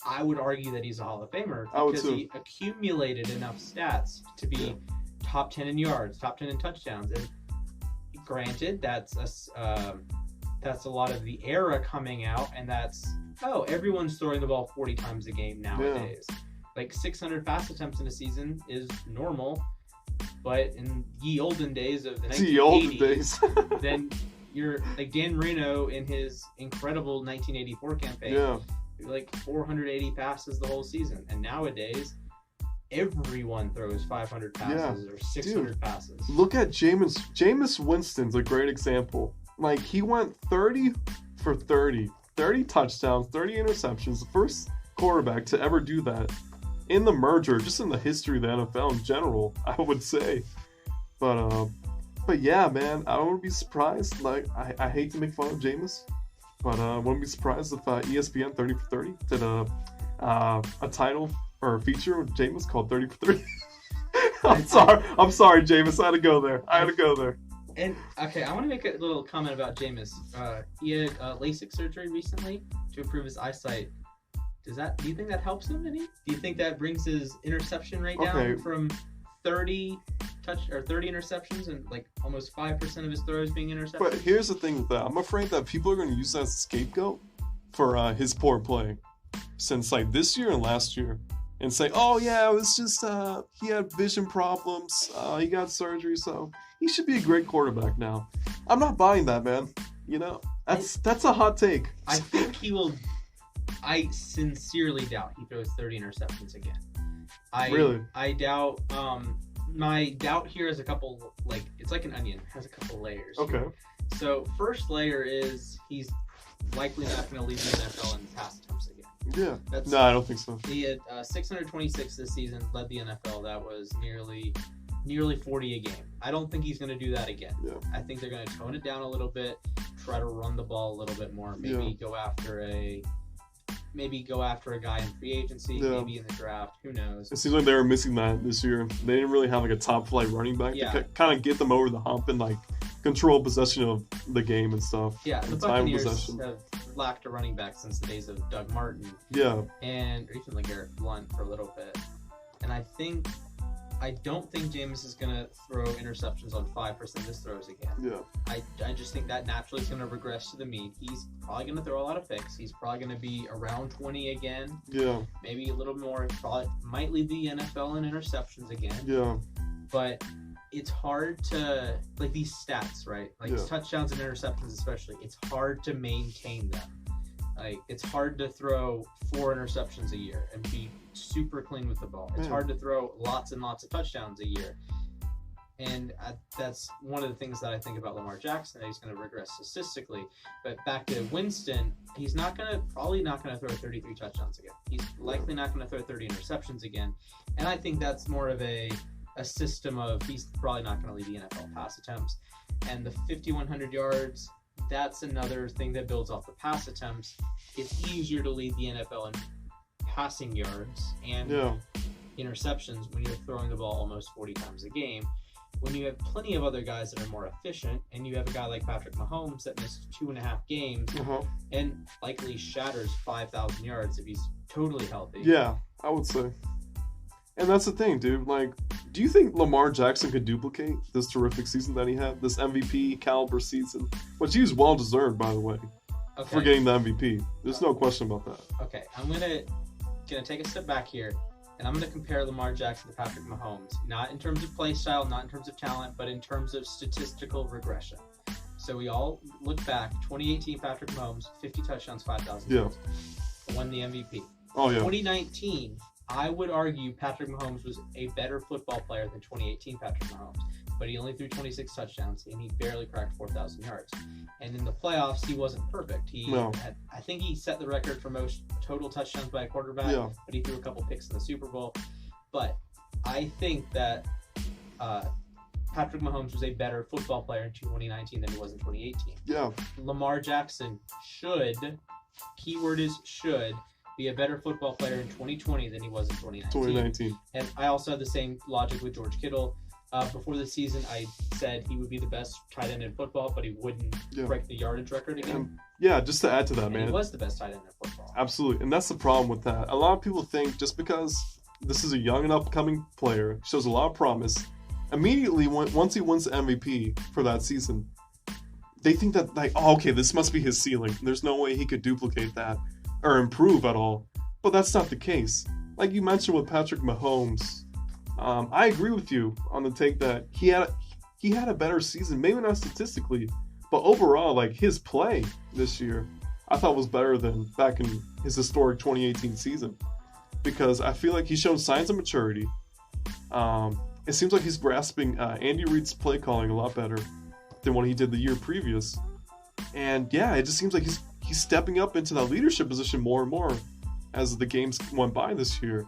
I would argue that he's a Hall of Famer because he accumulated enough stats to be top 10 in yards, top 10 in touchdowns. And granted, that's a lot of the era coming out, and that's, everyone's throwing the ball 40 times a game nowadays. Like 600 pass attempts in a season is normal. But in ye olden days of the 1980s, then you're like Dan Marino in his incredible 1984 campaign, like 480 passes the whole season. And nowadays, everyone throws 500 passes or 600 passes. Look at Jameis Winston's a great example. Like, he went 30 for 30 touchdowns, 30 interceptions, the first quarterback to ever do that. In the merger, just in the history of the NFL in general, I would say. But yeah, man, I wouldn't be surprised. Like, I hate to make fun of Jameis, but I wouldn't be surprised if ESPN 30 for 30 did a title or a feature with Jameis called 30 for 30. I'm sorry, Jameis. I had to go there. And okay, I want to make a little comment about Jameis. He had LASIK surgery recently to improve his eyesight. Do you think that helps him any? Do you think that brings his interception rate down from 30 interceptions and like almost 5% of his throws being intercepted? But here's the thing with that. I'm afraid that people are going to use that as a scapegoat for his poor play since like this year and last year, and say, oh yeah, it was just he had vision problems, he got surgery, so he should be a great quarterback now. I'm not buying that, man. That's a hot take. I think he will. I sincerely doubt he throws 30 interceptions again. Really? I doubt. My doubt here is a couple, it's like an onion, it has a couple layers. Okay. So first layer is he's likely not going to lead the NFL in pass attempts again. Yeah. No, I don't think so. He had 626 this season, led the NFL. That was nearly 40 a game. I don't think he's going to do that again. Yeah. I think they're going to tone it down a little bit, try to run the ball a little bit more, maybe go after a guy in free agency, maybe in the draft. Who knows? It seems like they were missing that this year. They didn't really have like a top flight running back to kind of get them over the hump and like control possession of the game and stuff. Yeah, the Buccaneers have lacked a running back since the days of Doug Martin. Yeah. And even LeGarrette Blount for a little bit. And I don't think Jameis is going to throw interceptions on 5% of his throws again. Yeah. I just think that naturally is going to regress to the mean. He's probably going to throw a lot of picks. He's probably going to be around 20 again. Yeah. Maybe a little more. Probably might lead the NFL in interceptions again. Yeah. But it's hard to, like these stats, right? Like touchdowns and interceptions especially, it's hard to maintain them. Like, it's hard to throw 4 interceptions a year and be super clean with the ball. It's hard to throw lots and lots of touchdowns a year. And that's one of the things that I think about Lamar Jackson, that he's going to regress statistically. But back to Winston, he's probably not going to throw 33 touchdowns again. He's likely not going to throw 30 interceptions again. And I think that's more of a system of he's probably not going to lead the NFL pass attempts. And the 5,100 yards, that's another thing that builds off the pass attempts. It's easier to lead the NFL in passing yards and interceptions when you're throwing the ball almost 40 times a game. When you have plenty of other guys that are more efficient, and you have a guy like Patrick Mahomes that missed 2.5 games and likely shatters 5,000 yards if he's totally healthy. Yeah, I would say. And that's the thing, dude. Like, do you think Lamar Jackson could duplicate this terrific season that he had, this MVP caliber season, which he was well deserved, by the way, for getting the MVP? There's no question about that. Okay, I'm gonna take a step back here. And I'm going to compare Lamar Jackson to Patrick Mahomes, not in terms of play style, not in terms of talent, but in terms of statistical regression. So we all look back, 2018 Patrick Mahomes, 50 touchdowns, 5,000 yards, won the MVP. Oh, yeah. 2019, I would argue Patrick Mahomes was a better football player than 2018 Patrick Mahomes, but he only threw 26 touchdowns, and he barely cracked 4,000 yards. And in the playoffs, he wasn't perfect. I think he set the record for most total touchdowns by a quarterback, but he threw a couple picks in the Super Bowl. But I think that Patrick Mahomes was a better football player in 2019 than he was in 2018. Yeah. Lamar Jackson keyword is should, be a better football player in 2020 than he was in 2019. And I also had the same logic with George Kittle. Before the season, I said he would be the best tight end in football, but he wouldn't break the yardage record again. Just to add to that, man. He was the best tight end in football. Absolutely. And that's the problem with that. A lot of people think just because this is a young and upcoming player, shows a lot of promise, immediately, once he wins the MVP for that season, they think that, like, oh, okay, this must be his ceiling. There's no way he could duplicate that or improve at all. But that's not the case. Like you mentioned with Patrick Mahomes, I agree with you on the take that he had a better season, maybe not statistically, but overall, like his play this year, I thought was better than back in his historic 2018 season, because I feel like he's shown signs of maturity. It seems like he's grasping Andy Reid's play calling a lot better than what he did the year previous, and it just seems like he's stepping up into that leadership position more and more as the games went by this year.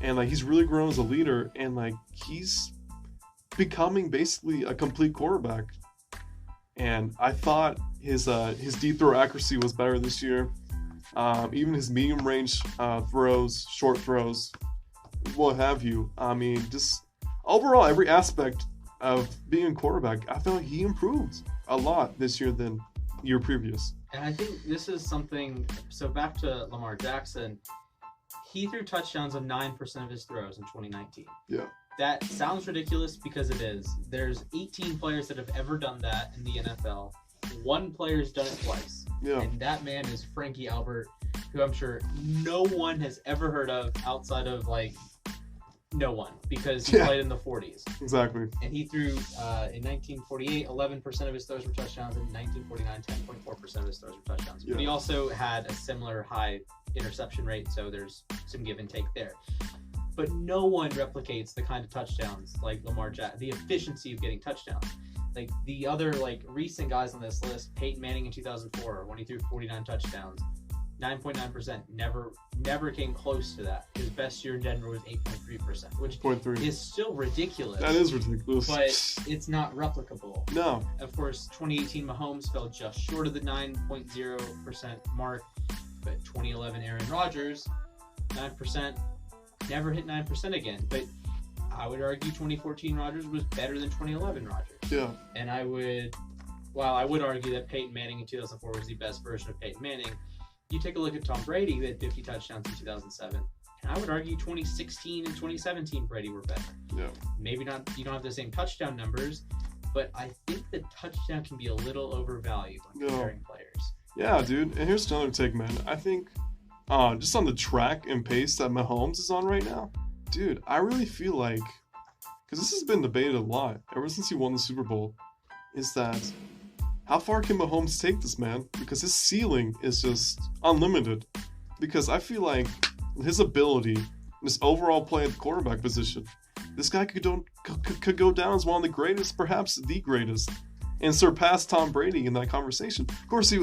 And like he's really grown as a leader, and like he's becoming basically a complete quarterback. And I thought his deep throw accuracy was better this year. Even his medium range throws, short throws, what have you. I mean, just overall every aspect of being a quarterback, I felt like he improved a lot this year than year previous. And I think this is something. So back to Lamar Jackson. He threw touchdowns on 9% of his throws in 2019. Yeah. That sounds ridiculous because it is. There's 18 players that have ever done that in the NFL. One player's done it twice. Yeah. And that man is Frankie Albert, who I'm sure no one has ever heard of outside of, like, no one, because he played in the 40s. Exactly. And he threw, in 1948, 11% of his throws were touchdowns. In 1949, 10.4% of his throws were touchdowns. Yeah. But he also had a similar high interception rate, so there's some give and take there. But no one replicates the kind of touchdowns like Lamar Jackson, the efficiency of getting touchdowns. Like the other recent guys on this list, Peyton Manning in 2004, when he threw 49 touchdowns, 9.9%, never came close to that. His best year in Denver was 8.3%, which is still ridiculous. That is ridiculous. But it's not replicable. No. Of course, 2018 Mahomes fell just short of the 9.0% mark, but 2011 Aaron Rodgers, 9%, never hit 9% again. But I would argue 2014 Rodgers was better than 2011 Rodgers. Yeah. And I would argue that Peyton Manning in 2004 was the best version of Peyton Manning. You take a look at Tom Brady, who had 50 touchdowns in 2007. And I would argue 2016 and 2017 Brady were better. Yeah. Maybe not, you don't have the same touchdown numbers, but I think the touchdown can be a little overvalued when comparing players. Yeah, dude. And here's another take, man. I think just on the track and pace that Mahomes is on right now, dude, I really feel like, because this has been debated a lot ever since he won the Super Bowl, is that how far can Mahomes take this, man? Because his ceiling is just unlimited. Because I feel like his ability, his overall play at the quarterback position, this guy could go down as one of the greatest, perhaps the greatest, and surpass Tom Brady in that conversation. Of course,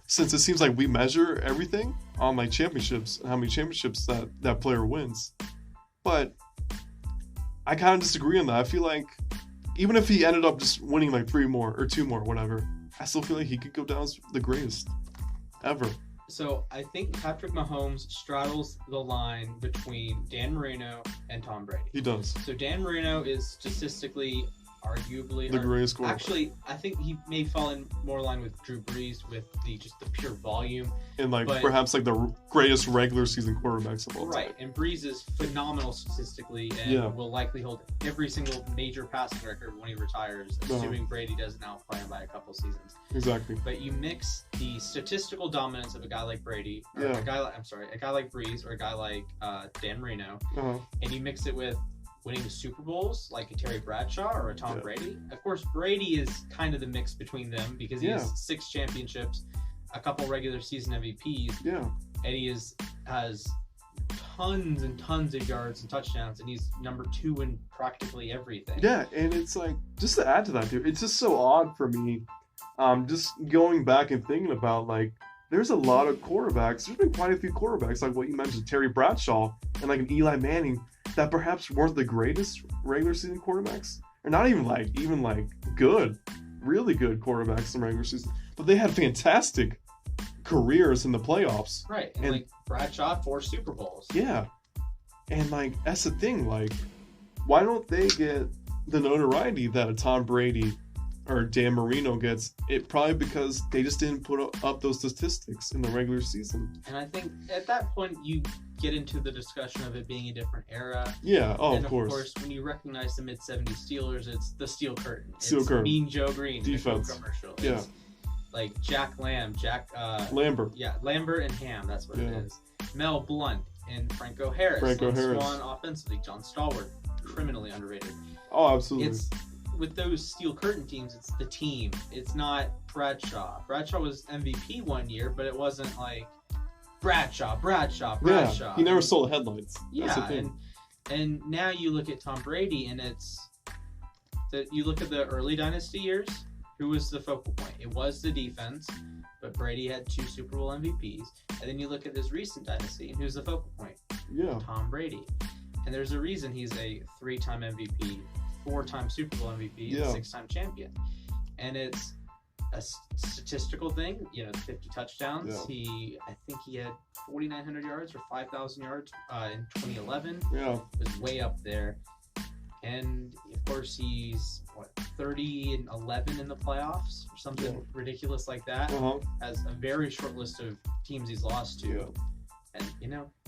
since it seems like we measure everything on like championships and how many championships that player wins, but I kind of disagree on that. I feel like even if he ended up just winning like 3 more or 2 more, whatever, I still feel like he could go down as the greatest ever. So I think Patrick Mahomes straddles the line between Dan Marino and Tom Brady. He does. So Dan Marino is statistically, arguably, the greatest quarterback. Actually, I think he may fall in more line with Drew Brees with the pure volume. And perhaps like the greatest regular season quarterbacks of all time. Right, and Brees is phenomenal statistically and will likely hold every single major passing record when he retires, assuming Brady doesn't outplay him by a couple seasons. Exactly. But you mix the statistical dominance of a guy like Brady, or a guy like Brees, or a guy like Dan Marino, and you mix it with winning the Super Bowls like a Terry Bradshaw or a Tom Brady. Of course, Brady is kind of the mix between them because he has 6 championships, a couple regular season MVPs. Yeah. And he has tons and tons of yards and touchdowns, and he's number 2 in practically everything. Yeah, and it's like, just to add to that, dude, it's just so odd for me, just going back and thinking about, like, there's a lot of quarterbacks. There's been quite a few quarterbacks, like what you mentioned, Terry Bradshaw and like an Eli Manning, that perhaps weren't the greatest regular season quarterbacks, or not even good, really good quarterbacks in regular season, but they had fantastic careers in the playoffs. Right, and like Bradshaw, 4 Super Bowls. Yeah, and like that's the thing. Like, why don't they get the notoriety that a Tom Brady or Dan Marino gets? It probably because they just didn't put up those statistics in the regular season. And I think at that point you get into the discussion of it being a different era. Yeah, and of course. Of course, when you recognize the mid-'70s Steelers, it's the Steel Curtain. Steel Curtain. Mean Joe Green. Defense. Commercial. Yeah. It's like Jack Lamb, Lambert. Yeah, Lambert and Ham, that's what it is. Mel Blount and Franco Harris. Swan offensively. John Stallworth, criminally underrated. Oh, absolutely. It's with those Steel Curtain teams, it's the team. It's not Bradshaw. Bradshaw was MVP one year, but it wasn't like Bradshaw. Yeah, he never sold headlights. That's the thing. And now you look at Tom Brady, and you look at the early dynasty years. Who was the focal point? It was the defense, but Brady had 2 Super Bowl MVPs. And then you look at this recent dynasty, and who's the focal point? Yeah, Tom Brady. And there's a reason he's a 3-time MVP, 4-time Super Bowl MVP, and 6-time champion. And it's a statistical thing, 50 touchdowns. I think he had 4,900 yards or 5,000 yards in 2011. Yeah, it was way up there. And of course, he's 30-11 in the playoffs or something ridiculous like that. Has a very short list of teams he's lost to. And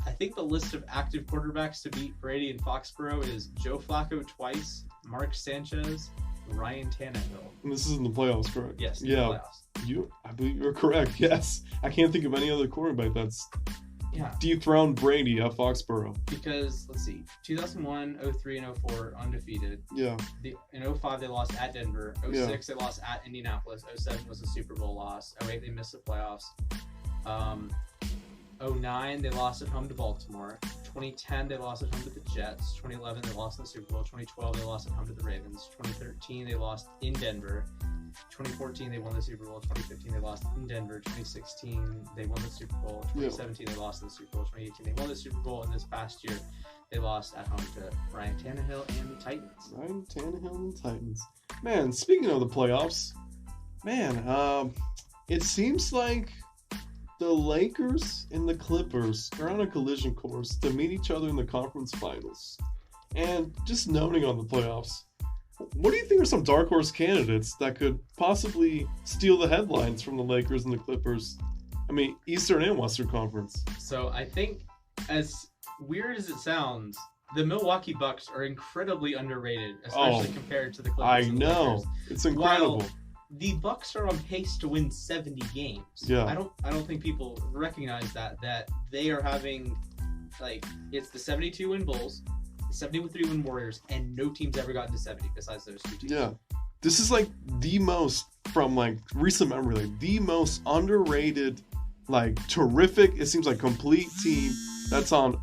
I think the list of active quarterbacks to beat Brady in Foxborough is Joe Flacco twice, Mark Sanchez, Ryan Tannehill. And this is in the playoffs, correct? Yes, in the playoffs. I believe you're correct. Yes, I can't think of any other quarterback that's dethroned Brady at Foxborough. Because let's see, 2001, 03, and 04 undefeated. Yeah. In 05 they lost at Denver. 06 they lost at Indianapolis. 07 was a Super Bowl loss. 08 they missed the playoffs. 09 they lost at home to Baltimore. 2010 they lost at home to the Jets. 2011 they lost in the Super Bowl. 2012 they lost at home to the Ravens. 2013 they lost in Denver. 2014 they won the Super Bowl. 2015 they lost in Denver. 2016 they won the Super Bowl. 2017 they lost in the Super Bowl. 2018 they won the Super Bowl. And this past year they lost at home to Ryan Tannehill and the Titans. Ryan Tannehill and the Titans. Man, speaking of the playoffs, it seems like the Lakers and the Clippers are on a collision course to meet each other in the conference finals. And just noting on the playoffs, what do you think are some dark horse candidates that could possibly steal the headlines from the Lakers and the Clippers? I mean, Eastern and Western Conference. So I think, as weird as it sounds, the Milwaukee Bucks are incredibly underrated, especially compared to the Clippers. I know. It's incredible. While the Bucks are on pace to win 70 games. Yeah. I don't think people recognize that they are having, it's the 72-win Bulls, 73-win Warriors, and no team's ever gotten to 70 besides those 2 teams. Yeah. This is the most, from recent memory, the most underrated, terrific, it seems like complete team that's on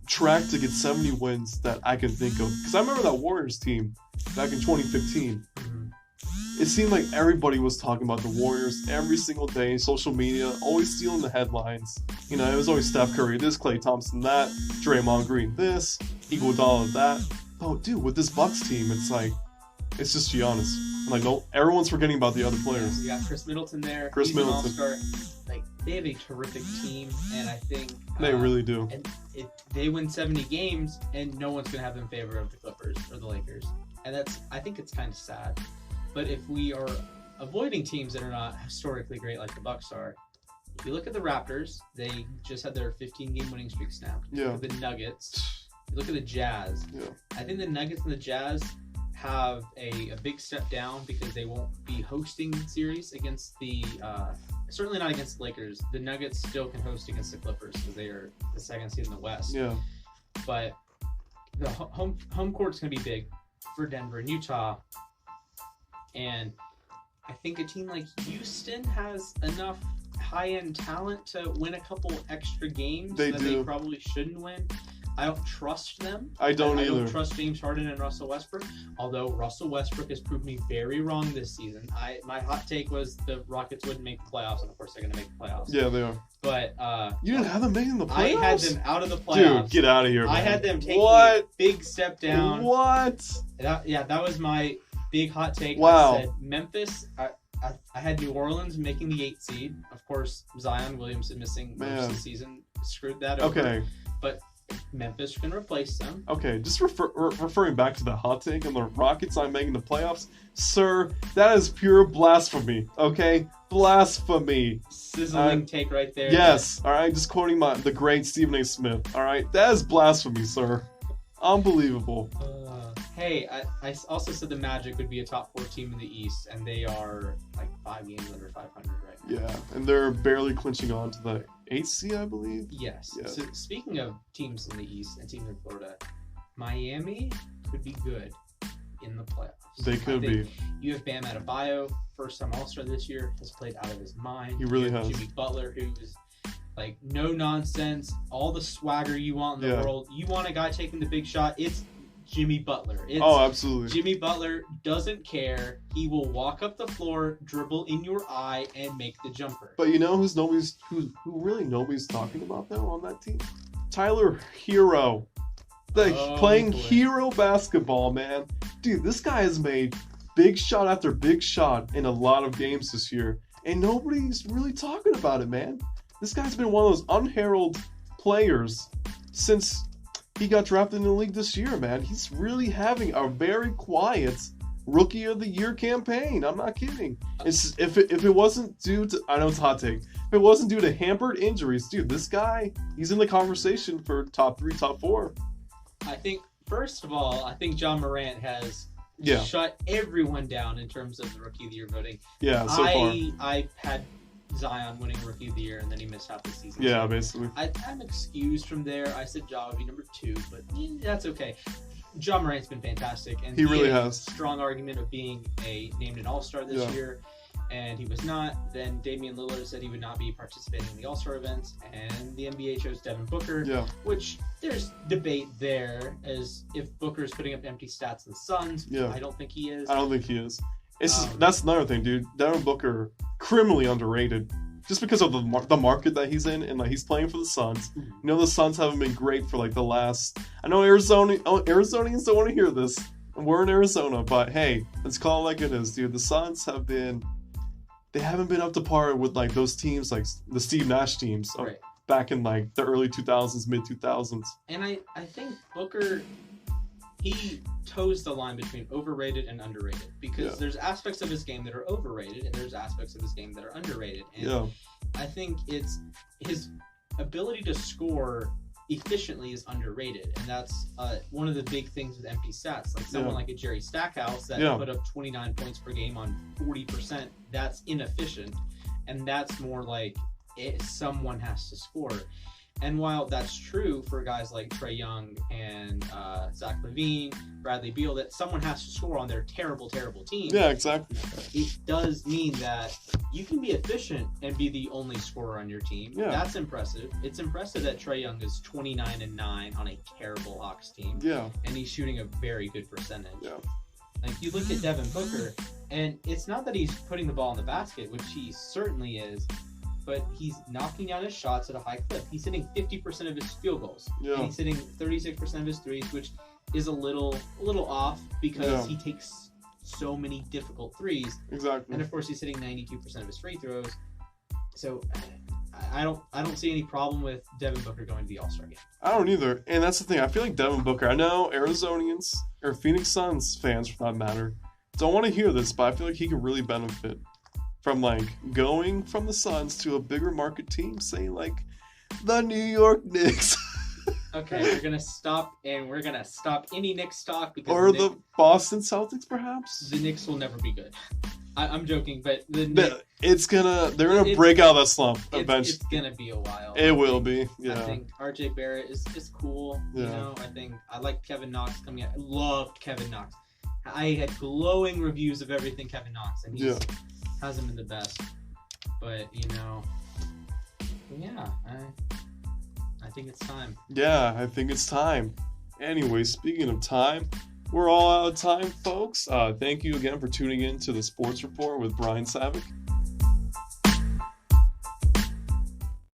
track to get 70 wins that I can think of. Because I remember that Warriors team back in 2015. It seemed like everybody was talking about the Warriors every single day. Social media, always stealing the headlines. You know, it was always Steph Curry this, Klay Thompson that, Draymond Green this, Iguodala that. Oh, dude, with this Bucks team, it's like, it's just Giannis. Like, no, everyone's forgetting about the other players. You got Chris Middleton there. Chris He's Middleton. An all-star. Like, they have a terrific team, and I think They really do. And they win 70 games, and no one's gonna have them in favor of the Clippers or the Lakers, and I think it's kind of sad. But if we are avoiding teams that are not historically great like the Bucks are, if you look at the Raptors, they just had their 15-game winning streak snapped. Yeah. Look at the Nuggets. You look at the Jazz. Yeah. I think the Nuggets and the Jazz have a big step down because they won't be hosting series against the certainly not against the Lakers. The Nuggets still can host against the Clippers because they are the second seed in the West. Yeah. But the home court's going to be big for Denver and Utah. And I think a team like Houston has enough high-end talent to win a couple extra games They that do. they probably shouldn't win. I don't trust them. I don't I either. don't trust James Harden and Russell Westbrook, although Russell Westbrook has proved me very wrong this season. My hot take was the Rockets wouldn't make the playoffs, and of course they're going to make the playoffs. Yeah, they are. But You didn't have them making the playoffs? I had them out of the playoffs. Dude, get out of here, man. I had them taking What? a big step down. What? That was my big hot take. Wow. I said Memphis. I had New Orleans making the 8th seed. Of course, Zion Williamson missing most of the season screwed that over. Okay. But Memphis can replace them. Okay, just referring back to the hot take on the Rockets not making the playoffs, sir, that is pure blasphemy. Okay, blasphemy. Sizzling take right there. Yes. All right, just quoting the great Stephen A. Smith. All right, that is blasphemy, sir. Unbelievable. Hey, I also said the Magic would be a top 4 team in the East, and they are like 5 games under 500 right now. Yeah, and they're barely clinching on to the 8th seed, I believe. Yes. Yeah. So speaking of teams in the East and teams in Florida, Miami could be good in the playoffs. They could be. You have Bam Adebayo, first-time All-Star this year, has played out of his mind. He really You have has. Jimmy Butler, who's like no nonsense, all the swagger you want in the world. You want a guy taking the big shot, it's Jimmy Butler. Absolutely. Jimmy Butler doesn't care. He will walk up the floor, dribble in your eye, and make the jumper. But you know who really nobody's talking about though on that team? Tyler Hero. Playing boy. hero basketball, man. Dude, this guy has made big shot after big shot in a lot of games this year. And nobody's really talking about it, man. This guy's been one of those unheralded players since he got drafted in the league this year, man. He's really having a very quiet Rookie of the Year campaign. I'm not kidding. If it wasn't due to, I know it's a hot take, if it wasn't due to hampered injuries, dude, this guy, he's in the conversation for top 3, top 4. I think, first of all, John Morant has shut everyone down in terms of the Rookie of the Year voting. Yeah, so far. I had Zion winning Rookie of the Year, and then he missed half the season. Yeah, basically. I'm excused from there. I said Ja would be number 2, but that's okay. John Morant's been fantastic, and he really has has. a strong argument of being named an All-Star this year, and he was not. Then Damian Lillard said he would not be participating in the All-Star events, and the NBA chose Devin Booker, which there's debate there as if Booker's putting up empty stats in the Suns. I don't think he is. I don't think he is. That's another thing, dude. Devin Booker, criminally underrated. Just because of the market that he's in, and like he's playing for the Suns. You know, the Suns haven't been great for like the last. I know Arizonians don't want to hear this, and we're in Arizona, but hey, let's call it like it is, dude. The Suns haven't been up to par with like those teams, like the Steve Nash teams, back in like the early 2000s, mid 2000s. And I think Booker, he toes the line between overrated and underrated, because there's aspects of his game that are overrated and there's aspects of his game that are underrated. And I think it's his ability to score efficiently is underrated, and that's one of the big things with empty stats. Like someone like a Jerry Stackhouse that put up 29 points per game on 40%, that's inefficient, and that's more like someone has to score. And while that's true for guys like Trae Young and Zach LaVine, Bradley Beal, that someone has to score on their terrible, terrible team. Yeah, exactly. It does mean that you can be efficient and be the only scorer on your team. Yeah. That's impressive. It's impressive that Trae Young is 29-9 on a terrible Hawks team. Yeah. And he's shooting a very good percentage. Yeah. Like, you look at Devin Booker, and it's not that he's putting the ball in the basket, which he certainly is, but he's knocking down his shots at a high clip. He's hitting 50% of his field goals. Yeah. And he's hitting 36% of his threes, which is a little off because he takes so many difficult threes. Exactly. And of course, he's hitting 92% of his free throws. So I don't see any problem with Devin Booker going to the All-Star game. I don't either. And that's the thing. I feel like Devin Booker, I know Arizonians, or Phoenix Suns fans for that matter, don't want to hear this, but I feel like he could really benefit from, like, going from the Suns to a bigger market team, say, like, the New York Knicks. Okay, we're going to stop, and we're going to stop any Knicks talk because Or the Boston Celtics, perhaps? the Knicks will never be good. I'm joking, but the Knicks... they're gonna break out of that slump eventually. It's gonna be a while. It will be, yeah. I think RJ Barrett is cool. Yeah. You know, I like Kevin Knox coming out. I loved Kevin Knox. I had glowing reviews of everything Kevin Knox, and he hasn't been the best. But I think it's time. Yeah, I think it's time. Anyway, speaking of time, we're all out of time, folks. Thank you again for tuning in to the Sports Report with Brian Savick.